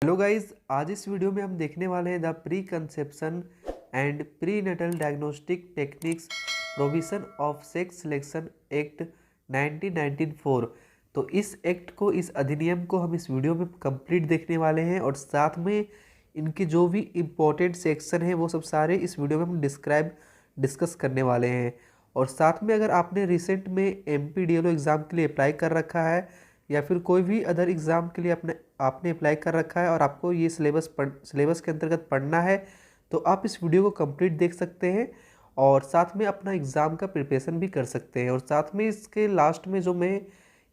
Hello guys, आज इस video में हम देखने वाले हैं the pre conception and pre Nuttall diagnostic techniques provision of sex selection act 1994। तो इस एक्ट को, इस अधिनियम को हम इस वीडियो में कंप्लीट देखने वाले हैं और साथ में इनके जो भी इम्पोर्टेंट सेक्शन हैं वो सब सारे इस वीडियो में हम डिस्कस करने वाले हैं। और साथ में अगर आपने रिसेंट में MPDLO एग्ज़ाम के लिए अप्लाई कर रखा है या फिर कोई भी अदर एग्ज़ाम के लिए आपने अप्लाई कर रखा है और आपको ये सिलेबस के अंतर्गत पढ़ना है, तो आप इस वीडियो को कंप्लीट देख सकते हैं और साथ में अपना एग्ज़ाम का प्रिपरेशन भी कर सकते हैं। और साथ में इसके लास्ट में जो मैं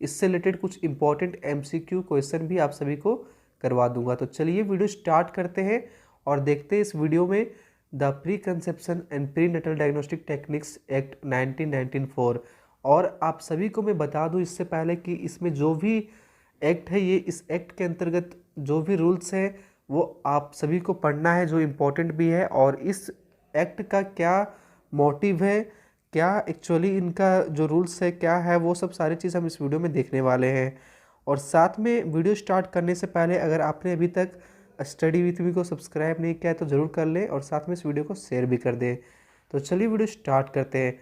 इससे रिलेटेड कुछ इंपॉर्टेंट MCQ क्वेश्चन भी आप सभी को करवा दूंगा। तो चलिए वीडियो स्टार्ट करते हैं और देखते हैं इस वीडियो में the pre conception and pre Nuttall diagnostic techniques act 1994। और आप सभी को मैं बता दूं इससे पहले कि इसमें जो भी एक्ट है, ये इस एक्ट के अंतर्गत जो भी रूल्स हैं वो आप सभी को पढ़ना है, जो इम्पोर्टेंट भी है। और इस एक्ट का क्या मोटिव है, क्या एक्चुअली इनका जो रूल्स है क्या है, वो सब सारी चीज़ हम इस वीडियो में देखने वाले हैं। और साथ में वीडियो स्टार्ट करने से पहले अगर आपने अभी तक स्टडी विथ मी को सब्सक्राइब नहीं किया है तो ज़रूर कर लें और साथ में इस वीडियो को शेयर भी कर दें। तो चलिए वीडियो स्टार्ट करते हैं।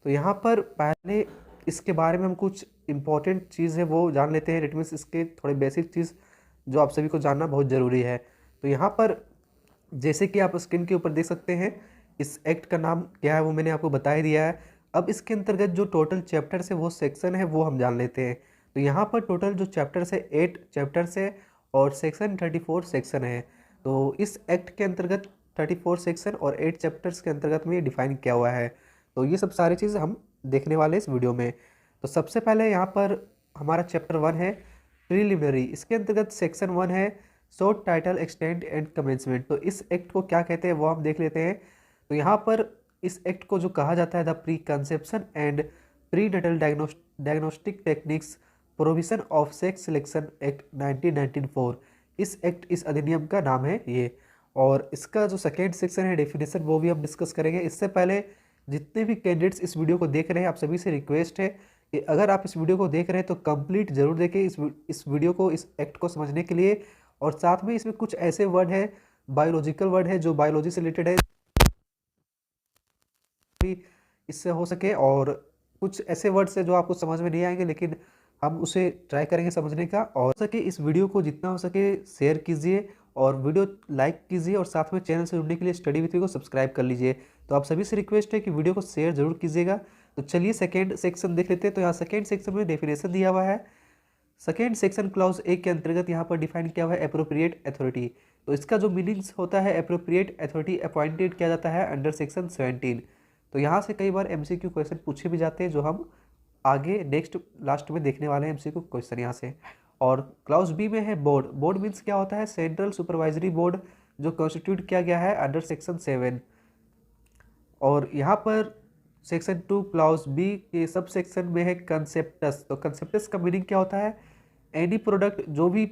तो यहाँ पर पहले इसके बारे में हम कुछ इम्पॉर्टेंट चीज़ है वो जान लेते हैं। इट मीन्स इसके थोड़े बेसिक चीज़ जो आप सभी को जानना बहुत ज़रूरी है। तो यहाँ पर जैसे कि आप स्क्रीन के ऊपर देख सकते हैं, इस एक्ट का नाम क्या है वो मैंने आपको बता ही दिया है। अब इसके अंतर्गत जो टोटल चैप्टर्स है, वो सेक्शन है, वो हम जान लेते हैं। तो यहाँ पर टोटल जो चैप्टर्स है 8 चैप्टर्स है और सेक्शन 34 सेक्शन है। तो इस एक्ट के अंतर्गत 34 सेक्शन और 8 चैप्टर्स के अंतर्गत में डिफाइन किया हुआ है। तो ये सब सारी चीज़ हम देखने वाले इस वीडियो में। तो सबसे पहले यहाँ पर हमारा चैप्टर 1 है प्रीलिमिनरी। इसके अंतर्गत सेक्शन 1 है short title extend and commencement. तो इस एक्ट को क्या कहते हैं वो हम देख लेते हैं। तो यहाँ पर इस एक्ट को जो कहा जाता है the pre conception and pre Nuttall diagnostic techniques provision of sex selection act 1994। इस एक्ट, इस अधिनियम का नाम है ये। और इसका जो सेकेंड सेक्शन है डेफिनेशन, वो भी हम डिस्कस करेंगे। इससे पहले जितने भी कैंडिडेट्स इस वीडियो को देख रहे हैं, आप सभी से रिक्वेस्ट है कि अगर आप इस वीडियो को देख रहे हैं तो कंप्लीट जरूर देखें इस वीडियो को, इस एक्ट को समझने के लिए। और साथ में इसमें कुछ ऐसे वर्ड है, बायोलॉजिकल वर्ड है जो बायोलॉजी से रिलेटेड है, इससे हो सके। और कुछ ऐसे वर्ड्स है जो आपको समझ में नहीं आएंगे, लेकिन हम उसे ट्राई करेंगे समझने का। और हो सके इस वीडियो को जितना हो सके शेयर कीजिए और वीडियो लाइक कीजिए और साथ में चैनल से जुड़ने के लिए स्टडी विथ मी को सब्सक्राइब कर लीजिए। तो आप सभी से रिक्वेस्ट है कि वीडियो को शेयर जरूर कीजिएगा। तो चलिए सेकेंड सेक्शन देख लेते हैं। तो यहाँ सेकेंड सेक्शन में डेफिनेशन दिया हुआ है। सेकेंड सेक्शन क्लॉज 1 के अंतर्गत यहाँ पर डिफाइन किया हुआ है एप्रोप्रिएट अथॉरिटी। तो इसका जो मीनिंग्स होता है, एप्रोप्रिएट अथॉरिटी अपॉइंटेड किया जाता है अंडर सेक्शन 17। तो यहाँ से कई बार MCQ क्वेश्चन पूछे भी जाते हैं, जो हम आगे नेक्स्ट लास्ट में देखने वाले हैं MCQ क्वेश्चन यहाँ से। और क्लाउज बी में है बोर्ड। बोर्ड मीन्स क्या होता है, सेंट्रल सुपरवाइजरी बोर्ड जो कॉन्स्टिट्यूट किया गया है अंडर सेक्शन 7। और यहाँ पर सेक्शन 2 क्लाउज बी के सब सेक्शन में है कंसेप्टस। तो कंसेप्टस का मीनिंग क्या होता है, एनी प्रोडक्ट, जो भी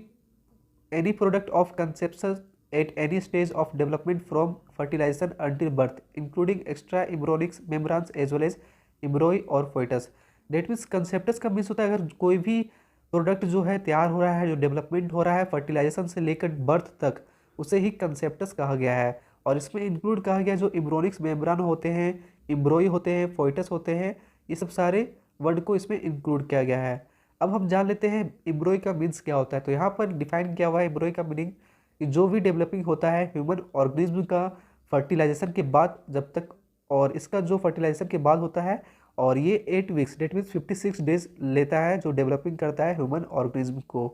any product of conception at any stage of development from fertilisation until birth including extra embryonic membranes as well as embryo or foetus. That means कंसेप्टस का मीन्स होता है अगर कोई भी प्रोडक्ट जो है तैयार हो रहा है, जो डेवलपमेंट हो रहा है फर्टिलाइजेशन से लेकर बर्थ तक, उसे ही कंसेप्टस कहा गया है। और इसमें इंक्लूड कहा गया जो इम्ब्रोनिक्स मेम्ब्रान होते हैं, इम्ब्रोई होते हैं, फोइटस होते हैं, ये सब सारे वर्ड को इसमें इंक्लूड किया गया है। अब हम जान लेते हैं इम्ब्रोई का मीन्स क्या होता है। तो यहाँ पर डिफाइन किया हुआ है इम्ब्रोई का मीनिंग कि जो भी डेवलपिंग होता है ह्यूमन ऑर्गेनिज्म का फर्टिलाइजेशन के बाद जब तक, और इसका जो फर्टिलाइजेशन के बाद होता है, और ये 8 वीक्स डेट मीन्स 56 डेज लेता है जो डेवलपिंग करता है ह्यूमन ऑर्गेनिज्म को।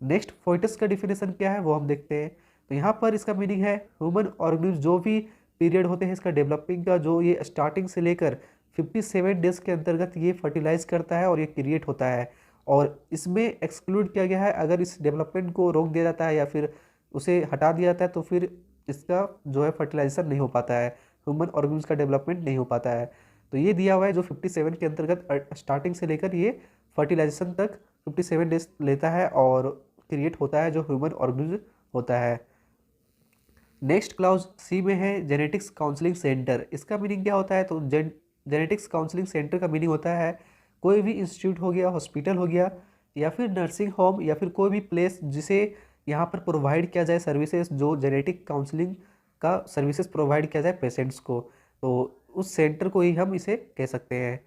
नेक्स्ट फोइटस का डिफिनेशन क्या है वो हम देखते हैं। तो यहाँ पर इसका मीनिंग है ह्यूमन ऑर्गेनिज्म जो भी पीरियड होते हैं इसका डेवलपिंग का, जो ये स्टार्टिंग से लेकर 57 डेज के अंतर्गत ये फर्टिलाइज करता है और ये क्रिएट होता है। और इसमें एक्सक्लूड किया गया है अगर इस डेवलपमेंट को रोक दिया जाता है या फिर उसे हटा दिया जाता है तो फिर इसका जो है फर्टिलाइजेशन नहीं हो पाता है, ह्यूमन ऑर्गेनिज्म का डेवलपमेंट नहीं हो पाता है। तो ये दिया हुआ है जो 57 के अंतर्गत स्टार्टिंग से लेकर ये फर्टिलाइजेशन तक 57 डेज लेता है और क्रिएट होता है जो ह्यूमन ऑर्गेनिज्म होता है। नेक्स्ट क्लाउज सी में है जेनेटिक्स काउंसलिंग सेंटर। इसका मीनिंग क्या होता है, तो जेनेटिक्स काउंसलिंग सेंटर का मीनिंग होता है कोई भी इंस्टीट्यूट हो गया, हॉस्पिटल हो गया, या फिर नर्सिंग होम, या फिर कोई भी प्लेस जिसे यहाँ पर प्रोवाइड किया जाए सर्विसेज, जो जेनेटिक काउंसलिंग का सर्विसेज प्रोवाइड किया जाए पेशेंट्स को, तो उस सेंटर को ही हम इसे कह सकते हैं।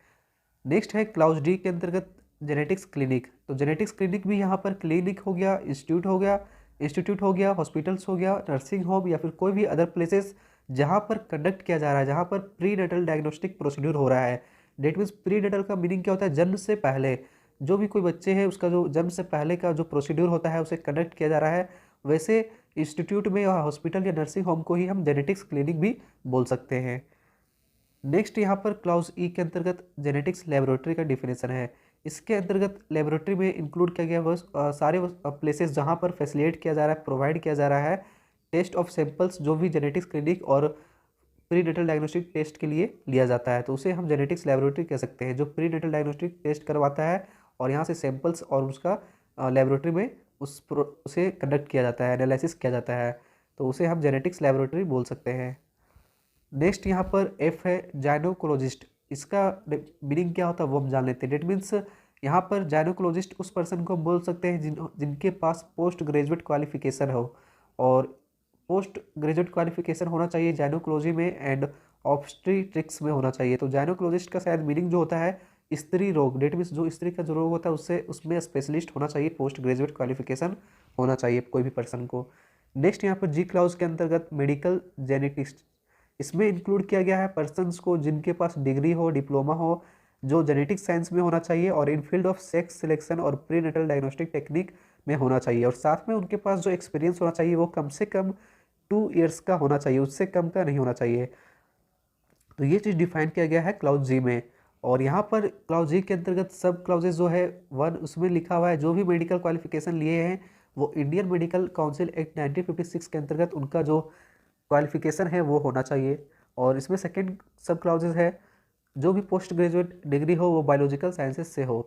नेक्स्ट है क्लाउज डी के अंतर्गत जेनेटिक्स क्लिनिक। तो जेनेटिक्स क्लिनिक भी यहाँ पर क्लिनिक हो गया, इंस्टीट्यूट हो गया, हॉस्पिटल्स हो गया, नर्सिंग होम या फिर कोई भी अदर प्लेसेस जहाँ पर कंडक्ट किया जा रहा है, जहाँ पर प्री नेटल डायग्नोस्टिक प्रोसीड्यूर हो रहा है। डेट मीन्स प्री नेटल का मीनिंग क्या होता है, जन्म से पहले जो भी कोई बच्चे हैं उसका जो जन्म से पहले का जो प्रोसीड्यूर होता है उसे कंडक्ट किया जा रहा है। वैसे इंस्टीट्यूट में या हॉस्पिटल या नर्सिंग होम को ही हम जेनेटिक्स क्लिनिक भी बोल सकते हैं। नेक्स्ट यहाँ पर क्लाउज ई के अंतर्गत जेनेटिक्स लेबोरेटरी का डिफिनेशन है। इसके अंतर्गत लेबोरेटरी में इंक्लूड किया गया वह सारे प्लेसेस जहाँ पर फैसिलिटेट किया जा रहा है, प्रोवाइड किया जा रहा है टेस्ट ऑफ सैंपल्स, जो भी जेनेटिक्स क्लिनिक और प्री नेटल डायग्नोस्टिक टेस्ट के लिए लिया जाता है, तो उसे हम जेनेटिक्स लेबोरेटरी कह सकते हैं, जो प्री नेटल डायग्नोस्टिक टेस्ट करवाता है और यहाँ से सैंपल्स और उसका लेबोरेटरी में उसे कंडक्ट किया जाता है, एनालिसिस किया जाता है, तो उसे हम जेनेटिक्स लेबोरेटरी बोल सकते हैं। नेक्स्ट यहाँ पर एफ है जाइनोकोलॉजिस्ट। इसका मीनिंग क्या होता है वो हम जान लेते हैं। डेट मीन्स यहाँ पर जाइनोकोलॉजिस्ट उस पर्सन को हम बोल सकते हैं जिनके पास पोस्ट ग्रेजुएट क्वालिफिकेशन हो, और पोस्ट ग्रेजुएट क्वालिफिकेशन होना चाहिए जाइनोकोलॉजी में एंड ऑब्स्टेट्रिक्स में होना चाहिए। तो जाइनोकोलॉजिस्ट का शायद मीनिंग जो होता है स्त्री रोग, डेट मीन्स जो स्त्री का जो रोग होता है उससे उसमें स्पेशलिस्ट होना चाहिए, पोस्ट ग्रेजुएट क्वालिफिकेशन होना चाहिए कोई भी पर्सन को। नेक्स्ट यहाँ पर जी क्लाउज के अंतर्गत मेडिकल जेनेटिस्ट, इसमें इंक्लूड किया गया है पर्सन्स को जिनके पास डिग्री हो, डिप्लोमा हो, जो जेनेटिक साइंस में होना चाहिए और इन फील्ड ऑफ सेक्स सिलेक्शन और प्री नेटल डायग्नोस्टिक टेक्निक में होना चाहिए, और साथ में उनके पास जो एक्सपीरियंस होना चाहिए वो कम से कम 2 ईयर्स का होना चाहिए, उससे कम का नहीं होना चाहिए। तो ये चीज़ डिफाइन किया गया है क्लाउज जी में। और यहाँ पर क्लाउज जी के अंतर्गत सब क्लाउजेज जो है 1 उसमें लिखा हुआ है जो भी मेडिकल क्वालिफिकेशन लिए हैं वो इंडियन मेडिकल काउंसिल एक्ट 1956 के अंतर्गत उनका जो क्वालिफिकेशन है वो होना चाहिए। और इसमें सेकंड सब क्लाउजेज है जो भी पोस्ट ग्रेजुएट डिग्री हो वो बायोलॉजिकल साइंसेज से हो,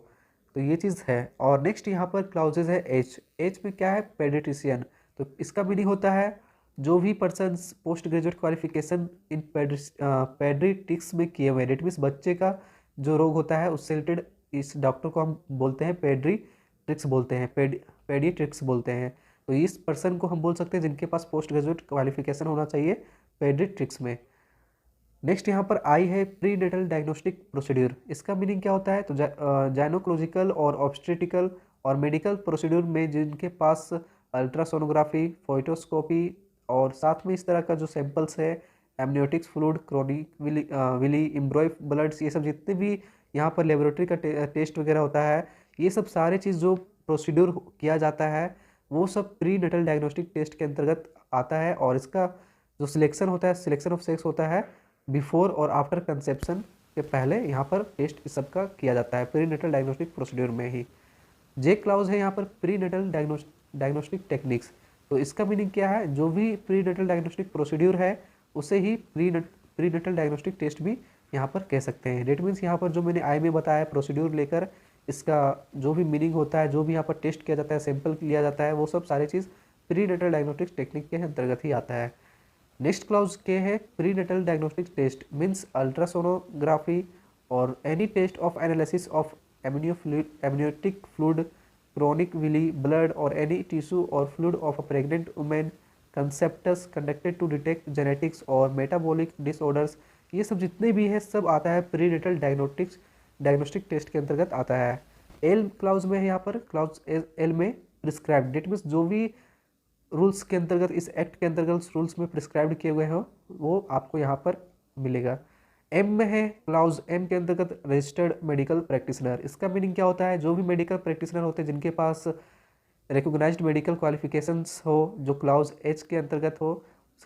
तो ये चीज़ है। और नेक्स्ट यहाँ पर क्लाउजेज है एच में क्या है, पेडिट्रिशियन। तो इसका मीनिंग होता है जो भी person post graduate qualification in paediatrics में किए हुए, डेट मीन्स बच्चे का जो रोग होता है उससे रिलेटेड इस डॉक्टर को हम बोलते हैं पेडिट्रिक्स बोलते हैं, पेडिट्रिक्स बोलते हैं। तो इस पर्सन को हम बोल सकते हैं जिनके पास पोस्ट ग्रेजुएट क्वालिफिकेशन होना चाहिए पेडिट्रिक्स में। नेक्स्ट यहाँ पर आई है प्री नेटल डायग्नोस्टिक प्रोसीड्यूर। इसका मीनिंग क्या होता है, तो जाइनोकोलॉजिकल और ऑब्स्टेट्रिकल और मेडिकल प्रोसीड्यूर में जिनके पास अल्ट्रासोनोग्राफी, फोइटोस्कोपी और साथ में इस तरह का जो सैंपल्स है एमनियोटिक्स फ्लूइड, क्रोनिक विली इम्ब्रॉय ब्लड्स, ये सब जितने भी यहाँ पर लेबोरेटरी का टेस्ट वगैरह होता है, ये सब सारे चीज़ जो प्रोसीड्यूर किया जाता है वो सब प्री नेटल डायग्नोस्टिक टेस्ट के अंतर्गत आता है। और इसका जो सिलेक्शन होता है, सिलेक्शन ऑफ सेक्स होता है बिफोर और आफ्टर कंसेप्शन के पहले यहाँ पर टेस्ट इस सब का किया जाता है प्री नेटल डायग्नोस्टिक प्रोसीड्यूर में ही। जे क्लाउज है यहाँ पर प्री नेटल डायग्नोस्टिक टेक्निक्स। तो इसका मीनिंग क्या है, जो भी प्री नेटल डायग्नोस्टिक प्रोसीड्यूर है उसे ही प्री नेटल डायग्नोस्टिक टेस्ट भी यहाँ पर कह सकते हैं। डेट मीन्स यहाँ पर जो मैंने आई में बताया प्रोसीड्यूर लेकर इसका जो भी मीनिंग होता है, जो भी यहाँ पर टेस्ट किया जाता है, सैंपल लिया जाता है, वो सब सारी चीज़ प्री नेटल डायग्नोस्टिक टेक्निक के अंतर्गत ही आता है। नेक्स्ट क्लाउज के है pre natal diagnostic test means ultrasonography or any test of analysis of amniotic fluid, chronic villi blood or any tissue or fluid of a pregnant women conceptus conducted to detect genetics or metabolic disorders, ये सब जितने भी है सब आता है pre natal diagnostic test के अंतर्गत आता है। एल क्लाउज में है यहाँ पर क्लाउज एल में प्रिस्क्राइब, डेट मीन्स जो भी रूल्स के अंतर्गत इस एक्ट के अंतर्गत रूल्स में प्रिस्क्राइब किए हुए हो वो आपको यहाँ पर मिलेगा। एम में है क्लाउज एम के अंतर्गत रजिस्टर्ड मेडिकल प्रैक्टिशनर। इसका मीनिंग क्या होता है, जो भी मेडिकल प्रैक्टिशनर होते हैं जिनके पास रिकॉग्नाइज्ड मेडिकल क्वालिफिकेशंस हो, जो क्लाउज एच के अंतर्गत हो,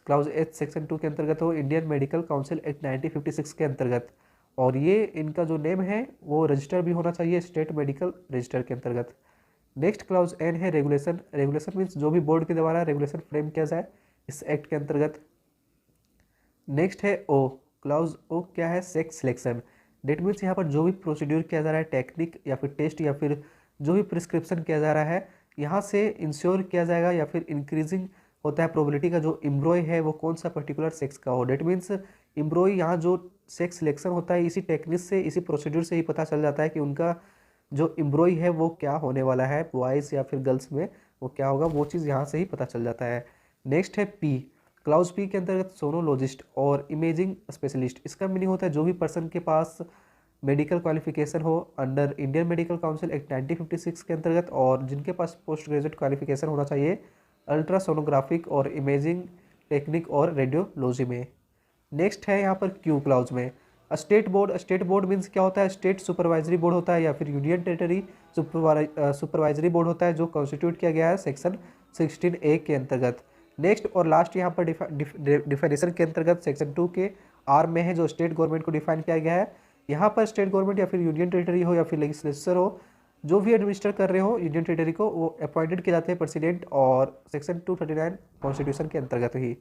क्लाउज एच सेक्शन 2 के अंतर्गत हो, इंडियन मेडिकल काउंसिल एक्ट 1956 के अंतर्गत, और ये इनका जो नेम है वो रजिस्टर भी होना चाहिए स्टेट मेडिकल रजिस्टर के अंतर्गत। नेक्स्ट क्लाउज एन है रेगुलेशन। रेगुलेशन मीन्स जो भी बोर्ड के द्वारा रेगुलेशन फ्रेम किया जाए इस एक्ट के अंतर्गत। नेक्स्ट है ओ क्लाउज ओ, क्या है, सेक्स सिलेक्शन। डेट मीन्स यहाँ पर जो भी प्रोसीड्यूर किया जा रहा है, टेक्निक या फिर टेस्ट या फिर जो भी प्रिस्क्रिप्शन किया जा रहा है, यहाँ से इंश्योर किया जाएगा या फिर इंक्रीजिंग होता है प्रोबेबिलिटी का जो एम्ब्रॉय है वो कौन सा पर्टिकुलर सेक्स का हो। डेट मीन्स एम्ब्रॉय यहाँ जो सेक्स सिलेक्शन होता है इसी टेक्निक से, इसी प्रोसीड्यूर से ही पता चल जाता है कि उनका जो एम्ब्रॉय है वो क्या होने वाला है, बॉयज़ या फिर गर्ल्स में वो क्या होगा, वो चीज़ यहाँ से ही पता चल जाता है। नेक्स्ट है पी, क्लाउज पी के अंतर्गत सोनोलॉजिस्ट और इमेजिंग स्पेशलिस्ट। इसका मीनिंग होता है जो भी पर्सन के पास मेडिकल क्वालिफिकेशन हो under Indian medical council act 1956 के अंतर्गत, और जिनके पास पोस्ट ग्रेजुएट क्वालिफिकेशन होना चाहिए अल्ट्रासोनोग्राफिक और इमेजिंग टेक्निक और रेडियोलॉजी में। नेक्स्ट है यहाँ पर क्यू क्लाउज में state board. State board means क्या होता है, स्टेट सुपरवाइजरी बोर्ड होता है या फिर यूनियन टेरिटरी सुपरवाइजरी बोर्ड होता है, जो कॉन्स्टिट्यूट किया गया है सेक्शन 16A के अंतर्गत। नेक्स्ट और लास्ट यहाँ पर डिफिनेशन के अंतर्गत सेक्शन 2 के आर में है, जो स्टेट गवर्नमेंट को डिफाइन किया गया है। यहाँ पर स्टेट गवर्नमेंट या फिर यूनियन टेरिटरी हो या फिर लेजिस्लेचर हो, जो भी एडमिनिस्टर कर रहे हो यूनियन टेरिटरी को, वो अपॉइंटेड किए जाते हैं प्रेसिडेंट और सेक्शन 239 कॉन्स्टिट्यूशन के अंतर्गत ही।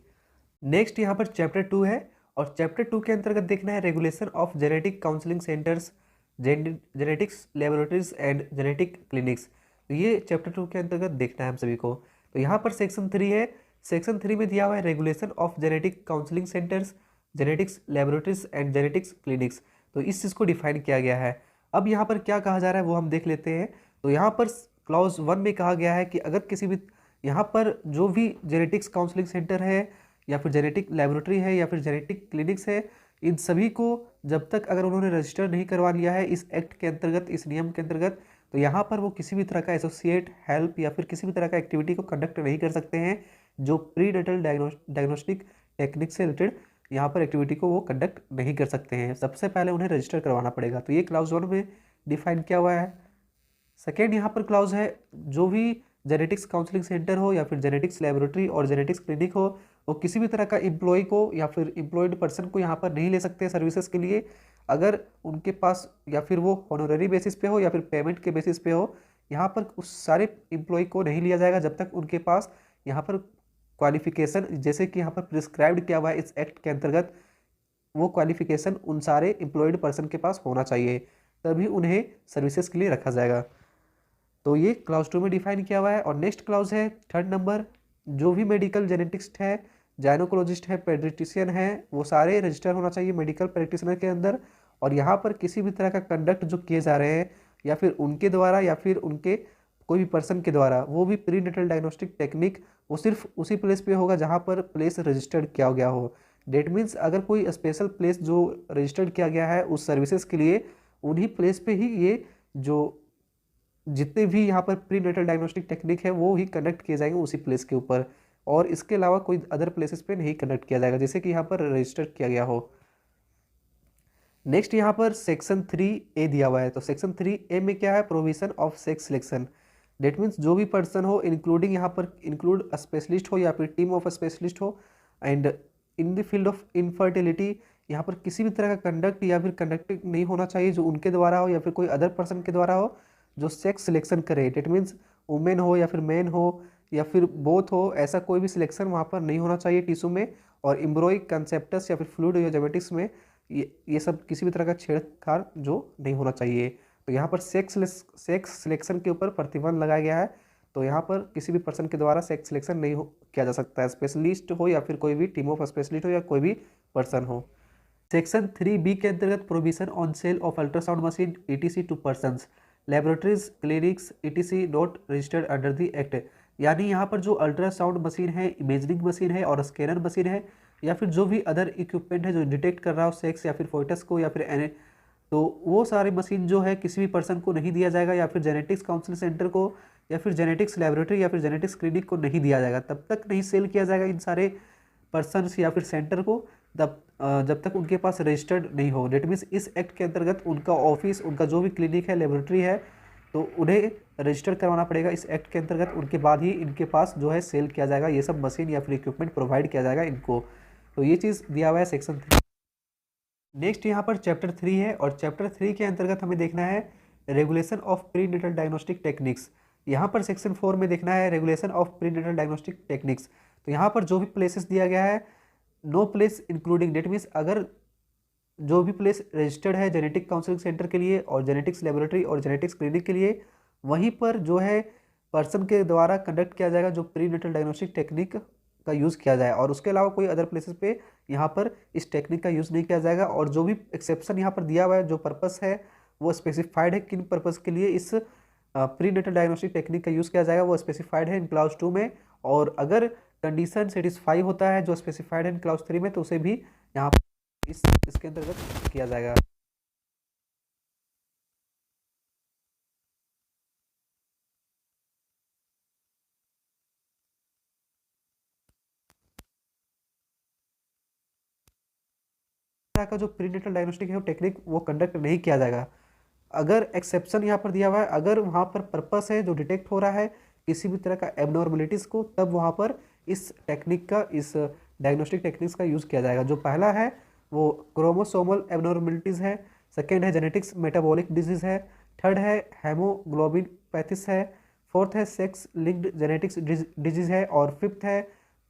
नेक्स्ट यहाँ पर चैप्टर 2 है, और चैप्टर 2 के अंतर्गत देखना है regulation of genetic counselling centres, genetics laboratories and genetic clinics. तो ये चैप्टर 2 के अंतर्गत देखना है हम सभी को। तो यहाँ पर सेक्शन 3 है, सेक्शन 3 में दिया हुआ है regulation of genetic counselling centres, genetics laboratories and genetics clinics. तो इस चीज़ को डिफाइन किया गया है। अब यहाँ पर क्या कहा जा रहा है वो हम देख लेते हैं। तो यहाँ पर क्लॉज 1 में कहा गया है कि अगर किसी भी यहाँ पर जो भी जेनेटिक्स काउंसलिंग सेंटर है या फिर जेनेटिक लेबोरेटरी है या फिर जेनेटिक क्लिनिक्स है, इन सभी को जब तक अगर उन्होंने रजिस्टर नहीं करवा लिया है इस एक्ट के अंतर्गत, इस नियम के अंतर्गत, तो यहाँ पर वो किसी भी तरह का एसोसिएट, हेल्प या फिर किसी भी तरह का एक्टिविटी को कंडक्ट नहीं कर सकते हैं जो प्री नेटल डायग्नोस्टिक टेक्निक से रिलेटेड यहाँ पर एक्टिविटी को वो कंडक्ट नहीं कर सकते हैं। सबसे पहले उन्हें रजिस्टर करवाना पड़ेगा। तो ये क्लाउज 1 में डिफाइन किया हुआ है। सेकेंड यहाँ पर क्लाउज है, जो भी जेनेटिक्स काउंसलिंग सेंटर हो या फिर जेनेटिक्स लेबोरेटरी और जेनेटिक्स क्लिनिक हो, वो किसी भी तरह का एम्प्लॉय को या फिर एम्प्लॉयड पर्सन को यहाँ पर नहीं ले सकते सर्विसेज के लिए, अगर उनके पास या फिर वो ऑनररी बेसिस पे हो या फिर पेमेंट के बेसिस पे हो। यहाँ पर उस सारे एम्प्लॉय को नहीं लिया जाएगा जब तक उनके पास यहाँ पर क्वालिफिकेशन, जैसे कि यहाँ पर प्रिस्क्राइब्ड किया हुआ है इस एक्ट के अंतर्गत, वो क्वालिफिकेशन उन सारे एम्प्लॉयड पर्सन के पास होना चाहिए, तभी उन्हें सर्विसेज के लिए रखा जाएगा। तो ये क्लाउज 2 में डिफाइन किया हुआ है। और नेक्स्ट क्लाउज है 3rd नंबर, जो भी मेडिकल जेनेटिक्स्ट है, जाइनोकोलॉजिस्ट है, पेडिट्रिशियन है, वो सारे रजिस्टर होना चाहिए मेडिकल प्रैक्टिशनर के अंदर। और यहाँ पर किसी भी तरह का कंडक्ट जो किए जा रहे हैं या फिर उनके द्वारा या फिर उनके कोई भी पर्सन के द्वारा, वो भी प्री नेटल डायग्नोस्टिक टेक्निक वो सिर्फ उसी प्लेस पे होगा जहाँ पर प्लेस रजिस्टर्ड किया गया हो। डेट मीन्स अगर कोई स्पेशल प्लेस जो रजिस्टर्ड किया गया है उस सर्विसेज के लिए, उन्हीं प्लेस पे ही ये जो जितने भी यहाँ पर प्री नेटल डायग्नोस्टिक टेक्निक है वो ही कंडक्ट किए जाएंगे उसी प्लेस के ऊपर, और इसके अलावा कोई अदर प्लेसेस पे नहीं कंडक्ट किया जाएगा जैसे कि यहाँ पर रजिस्टर किया गया हो। नेक्स्ट यहाँ पर सेक्शन 3A दिया हुआ है। तो सेक्शन 3A में क्या है, provision of sex selection. Date means जो भी पर्सन हो, इंक्लूडिंग यहाँ पर इंक्लूड स्पेशलिस्ट हो या फिर टीम ऑफ स्पेशलिस्ट हो, and in the field of infertility, यहाँ पर किसी भी तरह का कंडक्ट या फिर कंडक्ट नहीं होना चाहिए जो उनके द्वारा हो या फिर कोई अदर पर्सन के द्वारा हो जो सेक्स सिलेक्शन करे। डेट मीन्स वुमेन हो या फिर मैन हो या फिर बोथ हो, ऐसा कोई भी सिलेक्शन वहाँ पर नहीं होना चाहिए टिश्यू में। और एम्ब्रॉइक कंसेप्टस या फिर फ्लूइड या जेनेटिक्स में ये सब किसी भी तरह का छेड़छाड़ जो नहीं होना चाहिए। तो यहाँ पर सेक्स सिलेक्शन के ऊपर प्रतिबंध लगाया गया है। तो यहाँ पर किसी भी पर्सन के द्वारा सेक्स सिलेक्शन नहीं किया जा सकता है, स्पेशलिस्ट हो या फिर कोई भी टीम ऑफ स्पेशलिस्ट हो या कोई भी पर्सन हो। सेक्शन 3B के अंतर्गत provision on sale of ultrasound machine ETC to persons, laboratories, clinics ETC not registered under the act. यानी यहाँ पर जो अल्ट्रासाउंड मशीन है, इमेजिंग मशीन है और स्कैनर मशीन है या फिर जो भी अदर इक्विपमेंट है जो डिटेक्ट कर रहा हो सेक्स या फिर फोइटस को या फिर एने, तो वो सारे मशीन जो है किसी भी पर्सन को नहीं दिया जाएगा या फिर जेनेटिक्स काउंसिल सेंटर को या फिर जेनेटिक्स लेबोरेटरी या फिर जेनेटिक्स क्लिनिक को नहीं दिया जाएगा। तब तक नहीं सेल किया जाएगा इन सारे पर्सनस या फिर सेंटर को जब तक उनके पास रजिस्टर्ड नहीं हो। डेट मीन्स इस एक्ट के अंतर्गत उनका ऑफिस, उनका जो भी क्लिनिक है, लेबोरेटरी है, तो उन्हें रजिस्टर करवाना पड़ेगा इस एक्ट के अंतर्गत। उनके बाद ही इनके पास जो है सेल किया जाएगा, ये सब मशीन या फिर इक्विपमेंट प्रोवाइड किया जाएगा इनको। तो ये चीज़ दिया हुआ है सेक्शन 3। नेक्स्ट यहाँ पर चैप्टर 3 है, और चैप्टर 3 के अंतर्गत हमें देखना है regulation of pre natal diagnostic techniques. यहाँ पर सेक्शन 4 में देखना है regulation of pre natal diagnostic techniques. तो यहाँ पर जो भी प्लेसेस दिया गया है, no place including, that means अगर जो भी प्लेस रजिस्टर्ड है जेनेटिक काउंसलिंग सेंटर के लिए और जेनेटिक्स लेबोरेटरी और जेनेटिक्स क्लिनिक के लिए, वहीं पर जो है पर्सन के द्वारा कंडक्ट किया जाएगा जो प्री नेटल डायग्नोस्टिक टेक्निक का यूज़ किया जाए, और उसके अलावा कोई अदर प्लेसेस पे यहाँ पर इस टेक्निक का यूज़ नहीं किया जाएगा। और जो भी एक्सेप्शन यहाँ पर दिया हुआ है, जो पर्पस है वो स्पेसिफाइड है किन पर्पस के लिए इस प्री नेटल डायग्नोस्टिक टेक्निक का यूज़ किया जाएगा वो स्पेसिफाइड है इन क्लास 2 में। और अगर कंडीशन सेटिस्फाई होता है जो स्पेसिफाइड है इन क्लास 3 में, तो उसे भी यहाँ पर इसके अंतर्गत किया जाएगा। का जो प्रीनेटल डायग्नोस्टिक है वो टेक्निक वो कंडक्ट नहीं किया जाएगा। अगर एक्सेप्शन यहाँ पर दिया हुआ है, अगर वहाँ पर पर्पस है जो डिटेक्ट हो रहा है किसी भी तरह का एबनॉर्मलिटीज़ को, तब वहाँ पर इस टेक्निक का, इस डायग्नोस्टिक टेक्निक्स का यूज़ किया जाएगा। जो पहला है वो क्रोमोसोमल एबनॉर्मलिटीज़ है, सेकेंड है जेनेटिक्स मेटाबॉलिक डिजीज़ है, थर्ड है हेमोग्लोबिन पैथिस है, फोर्थ है सेक्स लिंक्ड जेनेटिक्स डिजीज़ है, और फिफ्थ है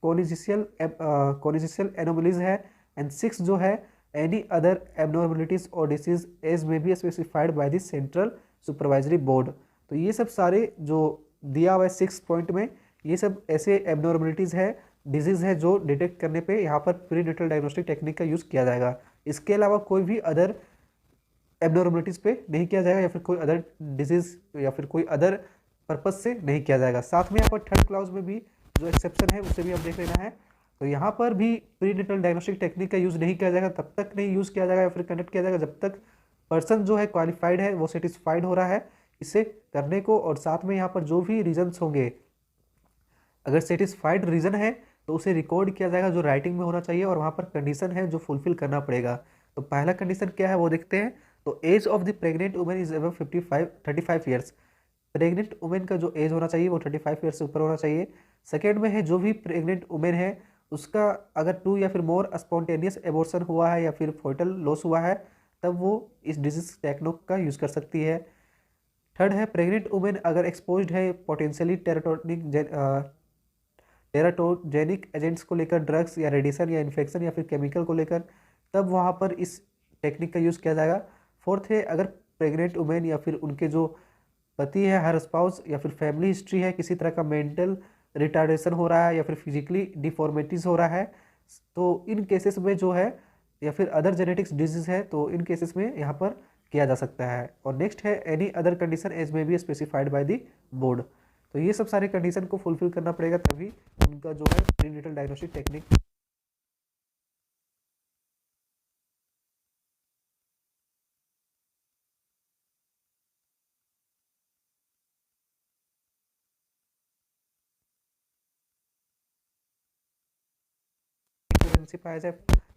कोनिजिशियल एनोमलीज है, एंड सिक्स जो है any other abnormalities or disease as may be specified by the central supervisory board। तो ये सब सारे जो दिया हुआ है 6 पॉइंट में, ये सब ऐसे एबनॉर्मलिटीज़ है, डिजीज़ है जो डिटेक्ट करने पे यहाँ पर प्रीनेटल डायग्नोस्टिक टेक्निक का यूज़ किया जाएगा। इसके अलावा कोई भी अदर एबनॉर्मलिटीज़ पे नहीं किया जाएगा, या फिर कोई अदर डिजीज़ या फिर कोई अदर पर्पज से नहीं किया जाएगा। साथ में यहाँ पर थर्ड क्लाउज में भी जो एक्सेप्शन है उसे भी अब देख लेना है। तो यहाँ पर भी प्रीनेटल डायग्नोस्टिक टेक्निक का यूज़ नहीं किया जाएगा, तब तक नहीं यूज़ किया जाएगा या फिर कंडक्ट किया जाएगा जब तक पर्सन जो है क्वालिफाइड है, वो सेटिस्फाइड हो रहा है इसे करने को। और साथ में यहाँ पर जो भी रीजंस होंगे, अगर सेटिस्फाइड रीज़न है तो उसे रिकॉर्ड किया जाएगा जो राइटिंग में होना चाहिए, और वहाँ पर कंडीशन है जो फुलफिल करना पड़ेगा। तो पहला कंडीशन क्या है वो देखते हैं। तो age of the pregnant women is above 35 years. Pregnant women का जो एज होना चाहिए वो 35 ईयर्स से ऊपर होना चाहिए। सेकेंड में है जो भी प्रेग्नेंट वुमेन है उसका अगर 2 या फिर मोर स्पॉन्टेनियस एबॉर्शन हुआ है या फिर फोइटल लॉस हुआ है, तब वो इस डिजीज टेक्निक का यूज़ कर सकती है। थर्ड है प्रेग्नेंट वुमेन अगर एक्सपोज्ड है पोटेंशियली टेराटोजेनिक एजेंट्स को लेकर, ड्रग्स या रेडिएशन या इन्फेक्शन या फिर केमिकल को लेकर, तब वहाँ पर इस टेक्निक का यूज़ किया जाएगा। फोर्थ है अगर प्रेग्नेंट वुमेन या फिर उनके जो पति है, हर स्पाउस, या फिर फैमिली हिस्ट्री है किसी तरह का मेंटल रिटार्डेशन हो रहा है या फिर फिजिकली डिफॉर्मिटीज़ हो रहा है, तो इन केसेस में जो है, या फिर अदर जेनेटिक्स डिजीज़ है, तो इन केसेस में यहाँ पर किया जा सकता है। और नेक्स्ट है any other condition as may be specified by the board. तो ये सब सारे कंडीशन को फुलफिल करना पड़ेगा, तभी उनका जो है प्रीनेटल डायग्नोस्टिक टेक्निक पाया जाए।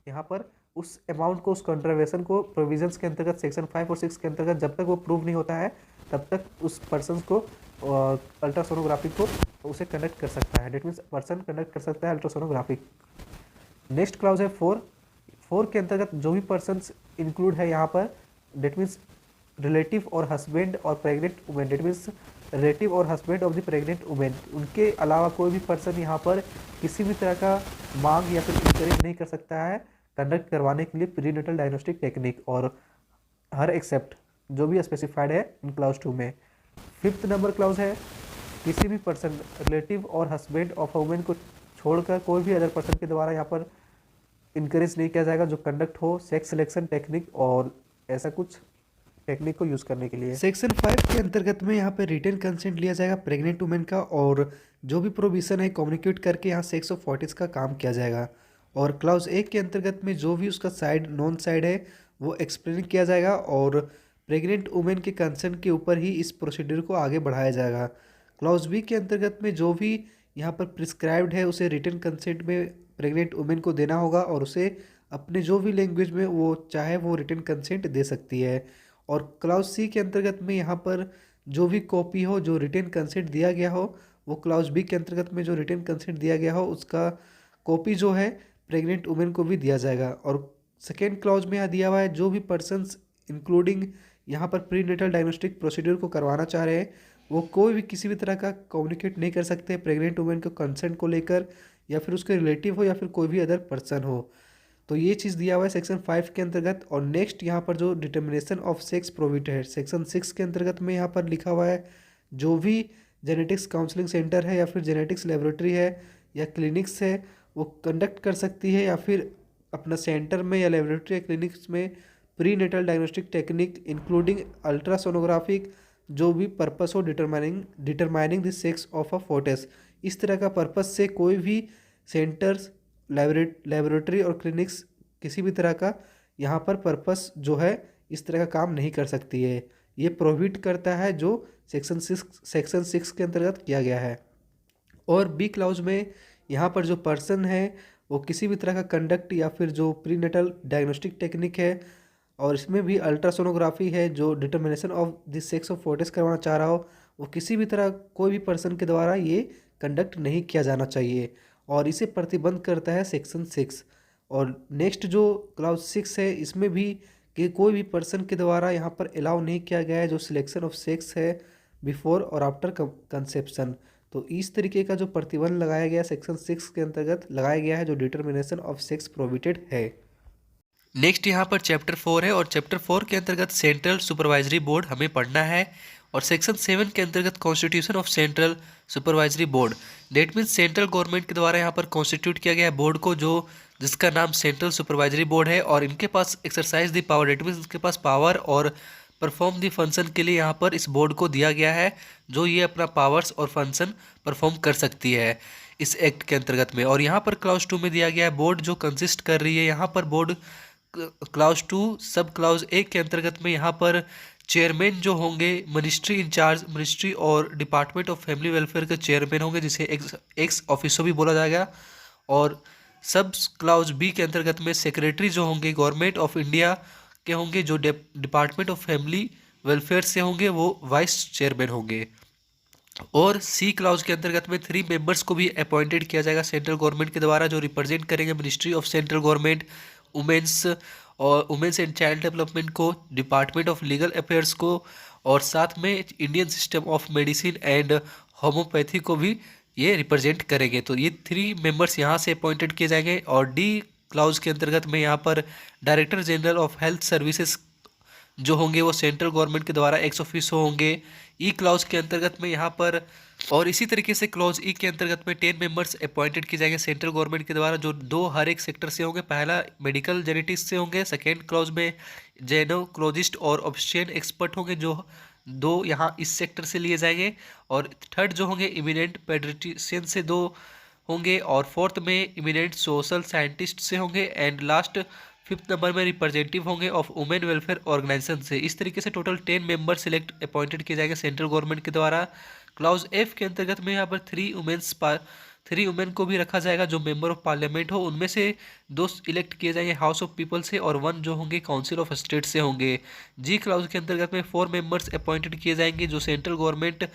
यहाँ पर उस अमाउंट को, उस कंट्रावेशन को प्रोविजंस के अंतर्गत सेक्शन 5 और 6 के अंतर्गत जब तक वो प्रूव नहीं होता है, तब तक उस पर्सन को अल्ट्रासोनोग्राफी को उसे कंडक्ट कर सकता है। डेट मीन्स पर्सन कंडक्ट कर सकता है अल्ट्रासोनोग्राफी। नेक्स्ट क्लाउज है 4 के अंतर्गत जो भी पर्सन इंक्लूड है यहाँ पर, that means relative or husband or pregnant women, that means relative or husband of the pregnant women, उनके अलावा कोई भी पर्सन यहाँ पर किसी भी तरह का मांग या फिर इंकरेज नहीं कर सकता है कंडक्ट करवाने के लिए प्रीनेटल डायग्नोस्टिक टेक्निक, और हर एक्सेप्ट जो भी स्पेसिफाइड है इन क्लाउज 2 में। फिफ्थ नंबर क्लाउज है किसी भी person, relative or husband of women को छोड़कर कोई भी अदर पर्सन के द्वारा यहाँ पर इनकरेज नहीं किया जाएगा जो कंडक्ट हो सेक्स सिलेक्शन टेक्निक और ऐसा कुछ टेक्निक को यूज़ करने के लिए। सेक्शन 5 के अंतर्गत में यहाँ पे रिटेन कंसेंट लिया जाएगा प्रेग्नेंट वुमेन का, और जो भी प्रोविजन है कम्युनिकेट करके यहाँ सेक्स ऑफ फॉर्टिस का काम किया जाएगा। और क्लाउज 1 के अंतर्गत में जो भी उसका साइड नॉन साइड है वो एक्सप्लेन किया जाएगा, और प्रेग्नेंट वुमेन के कंसेंट के ऊपर ही इस प्रोसीड्यूर को आगे बढ़ाया जाएगा। क्लाउज बी के अंतर्गत में जो भी यहाँ पर प्रिस्क्राइब्ड है उसे रिटन कंसेंट में प्रेग्नेंट वुमेन को देना होगा, और उसे अपने जो भी लैंग्वेज में वो चाहे वो रिटन कंसेंट दे सकती है। और क्लाउज सी के अंतर्गत में यहाँ पर जो भी कॉपी हो जो रिटन कंसेंट दिया गया हो, वो क्लाउज बी के अंतर्गत में जो रिटन कंसेंट दिया गया हो उसका कॉपी जो है प्रेग्नेंट वुमेन को भी दिया जाएगा। और सेकेंड क्लाउज में यहाँ दिया हुआ है जो भी पर्सनस इंक्लूडिंग यहाँ पर प्रीनेटल डायग्नोस्टिक प्रोसीड्यूर को करवाना चाह रहे हैं, वो कोई भी किसी भी तरह का कम्युनिकेट नहीं कर सकते प्रेग्नेंट वुमेन के कंसेंट को लेकर, या फिर उसके रिलेटिव हो या फिर कोई भी अदर पर्सन हो। तो ये चीज़ दिया हुआ है सेक्शन 5 के अंतर्गत। और नेक्स्ट यहाँ पर जो डिटर्मिनेशन ऑफ सेक्स प्रोविडेड है सेक्शन 6 के अंतर्गत में यहाँ पर लिखा हुआ है जो भी जेनेटिक्स काउंसलिंग सेंटर है या फिर जेनेटिक्स लेबोरेटरी है या क्लिनिक्स है, वो कंडक्ट कर सकती है या फिर अपना सेंटर में या लेबोरेटरी या क्लिनिक्स में pre natal diagnostic technique including ultrasonographic, जो भी पर्पस हो determining the sex of a foetus. इस तरह का पर्पस से कोई भी सेंटर्स, लेबोरेटरी और क्लिनिक्स किसी भी तरह का यहाँ पर पर्पस जो है इस तरह का काम नहीं कर सकती है। ये प्रोहिबिट करता है जो सेक्शन 6 के अंतर्गत किया गया है। और बी क्लाउज में यहाँ पर जो पर्सन है वो किसी भी तरह का कंडक्ट या फिर जो प्रीनेटल डायग्नोस्टिक टेक्निक है, और इसमें भी अल्ट्रासोनोग्राफी है, जो determination of the sex of photos करवाना चाह रहा हो वो किसी भी तरह कोई भी पर्सन के द्वारा ये कंडक्ट नहीं किया जाना चाहिए, और इसे प्रतिबंध करता है सेक्शन 6। और नेक्स्ट जो क्लाउज 6 है इसमें भी कि कोई भी पर्सन के द्वारा यहाँ पर अलाउ नहीं किया गया है जो सिलेक्शन ऑफ सेक्स है बिफोर और आफ्टर कंसेप्शन। तो इस तरीके का जो प्रतिबंध लगाया गया सेक्शन 6 के अंतर्गत लगाया गया है जो डिटर्मिनेशन ऑफ सेक्स प्रोहिबिटेड है। नेक्स्ट यहाँ पर चैप्टर 4 है, और चैप्टर 4 के अंतर्गत सेंट्रल सुपरवाइजरी बोर्ड हमें पढ़ना है, और सेक्शन 7 के अंतर्गत constitution of central supervisory board. That means central government के द्वारा यहाँ पर कॉन्स्टिट्यूट किया गया है बोर्ड को, जो जिसका नाम सेंट्रल सुपरवाइजरी बोर्ड है, और इनके पास exercise the power, that means इनके पास पावर और परफॉर्म दी फंक्शन के लिए यहाँ पर इस बोर्ड को दिया गया है, जो ये अपना पावर्स और फंक्शन परफॉर्म कर सकती है इस एक्ट के अंतर्गत में। और यहाँ पर क्लाउज 2 में दिया गया है बोर्ड जो कंसिस्ट कर रही है यहाँ पर बोर्ड क्लाउज 2 सब क्लाउज 1 के अंतर्गत में यहाँ पर चेयरमैन जो होंगे मिनिस्ट्री इंचार्ज, मिनिस्ट्री और डिपार्टमेंट ऑफ फैमिली वेलफेयर के चेयरमैन होंगे जिसे एक्स ऑफिसो भी बोला जाएगा। और सब क्लाउज बी के अंतर्गत में सेक्रेटरी जो होंगे गवर्नमेंट ऑफ इंडिया के होंगे, जो डिपार्टमेंट ऑफ फैमिली वेलफेयर से होंगे वो वाइस चेयरमैन होंगे। और सी क्लाउज के अंतर्गत में 3 मेंबर्स को भी अपॉइंटेड किया जाएगा सेंट्रल गवर्नमेंट के द्वारा, जो रिप्रेजेंट करेंगे ministry of central government, women's और वुमेंस एंड चाइल्ड डेवलपमेंट को, डिपार्टमेंट ऑफ लीगल अफेयर्स को, और साथ में Indian system of medicine and homeopathy को भी ये रिप्रेजेंट करेंगे। तो ये 3 मेंबर्स यहाँ से अपॉइंटेड किए जाएंगे। और डी क्लाउज के अंतर्गत में यहाँ पर director general of health services जो होंगे वो सेंट्रल गवर्नमेंट के द्वारा एक्स ऑफिसो होंगे। ई क्लाउज के अंतर्गत में यहाँ पर, और इसी तरीके से क्लॉज ई के अंतर्गत में 10 मेंबर्स अपॉइंटेड किए जाएंगे सेंट्रल गवर्नमेंट के द्वारा, जो 2 हर एक सेक्टर से होंगे। पहला मेडिकल जेनेटिक्स से होंगे, सेकेंड क्लॉज में जेनोकोलॉजिस्ट और ऑब्स्टेन एक्सपर्ट होंगे जो 2 यहाँ इस सेक्टर से लिए जाएंगे, और थर्ड जो होंगे इमिनेंट पेडियाट्रिशियन से 2 होंगे, और फोर्थ में इमिनेंट सोशल साइंटिस्ट से होंगे, एंड लास्ट 5th नंबर में रिप्रेजेंटेटिव होंगे ऑफ वुमेन वेलफेयर ऑर्गेनाइजेशन से। इस तरीके से टोटल 10 मेंबर सिलेक्ट अपॉइंटेड किए जाएंगे सेंट्रल गवर्नमेंट के द्वारा। क्लाउज एफ के अंतर्गत में यहाँ पर 3 वुमेन को भी रखा जाएगा जो मेंबर ऑफ पार्लियामेंट हो, उनमें से 2 इलेक्ट किए जाएंगे हाउस ऑफ पीपल से, और 1 जो होंगे काउंसिल ऑफ स्टेट से होंगे। जी क्लाउज के अंतर्गत में 4 मेंबर्स अपॉइंटेड किए जाएंगे जो सेंट्रल गवर्नमेंट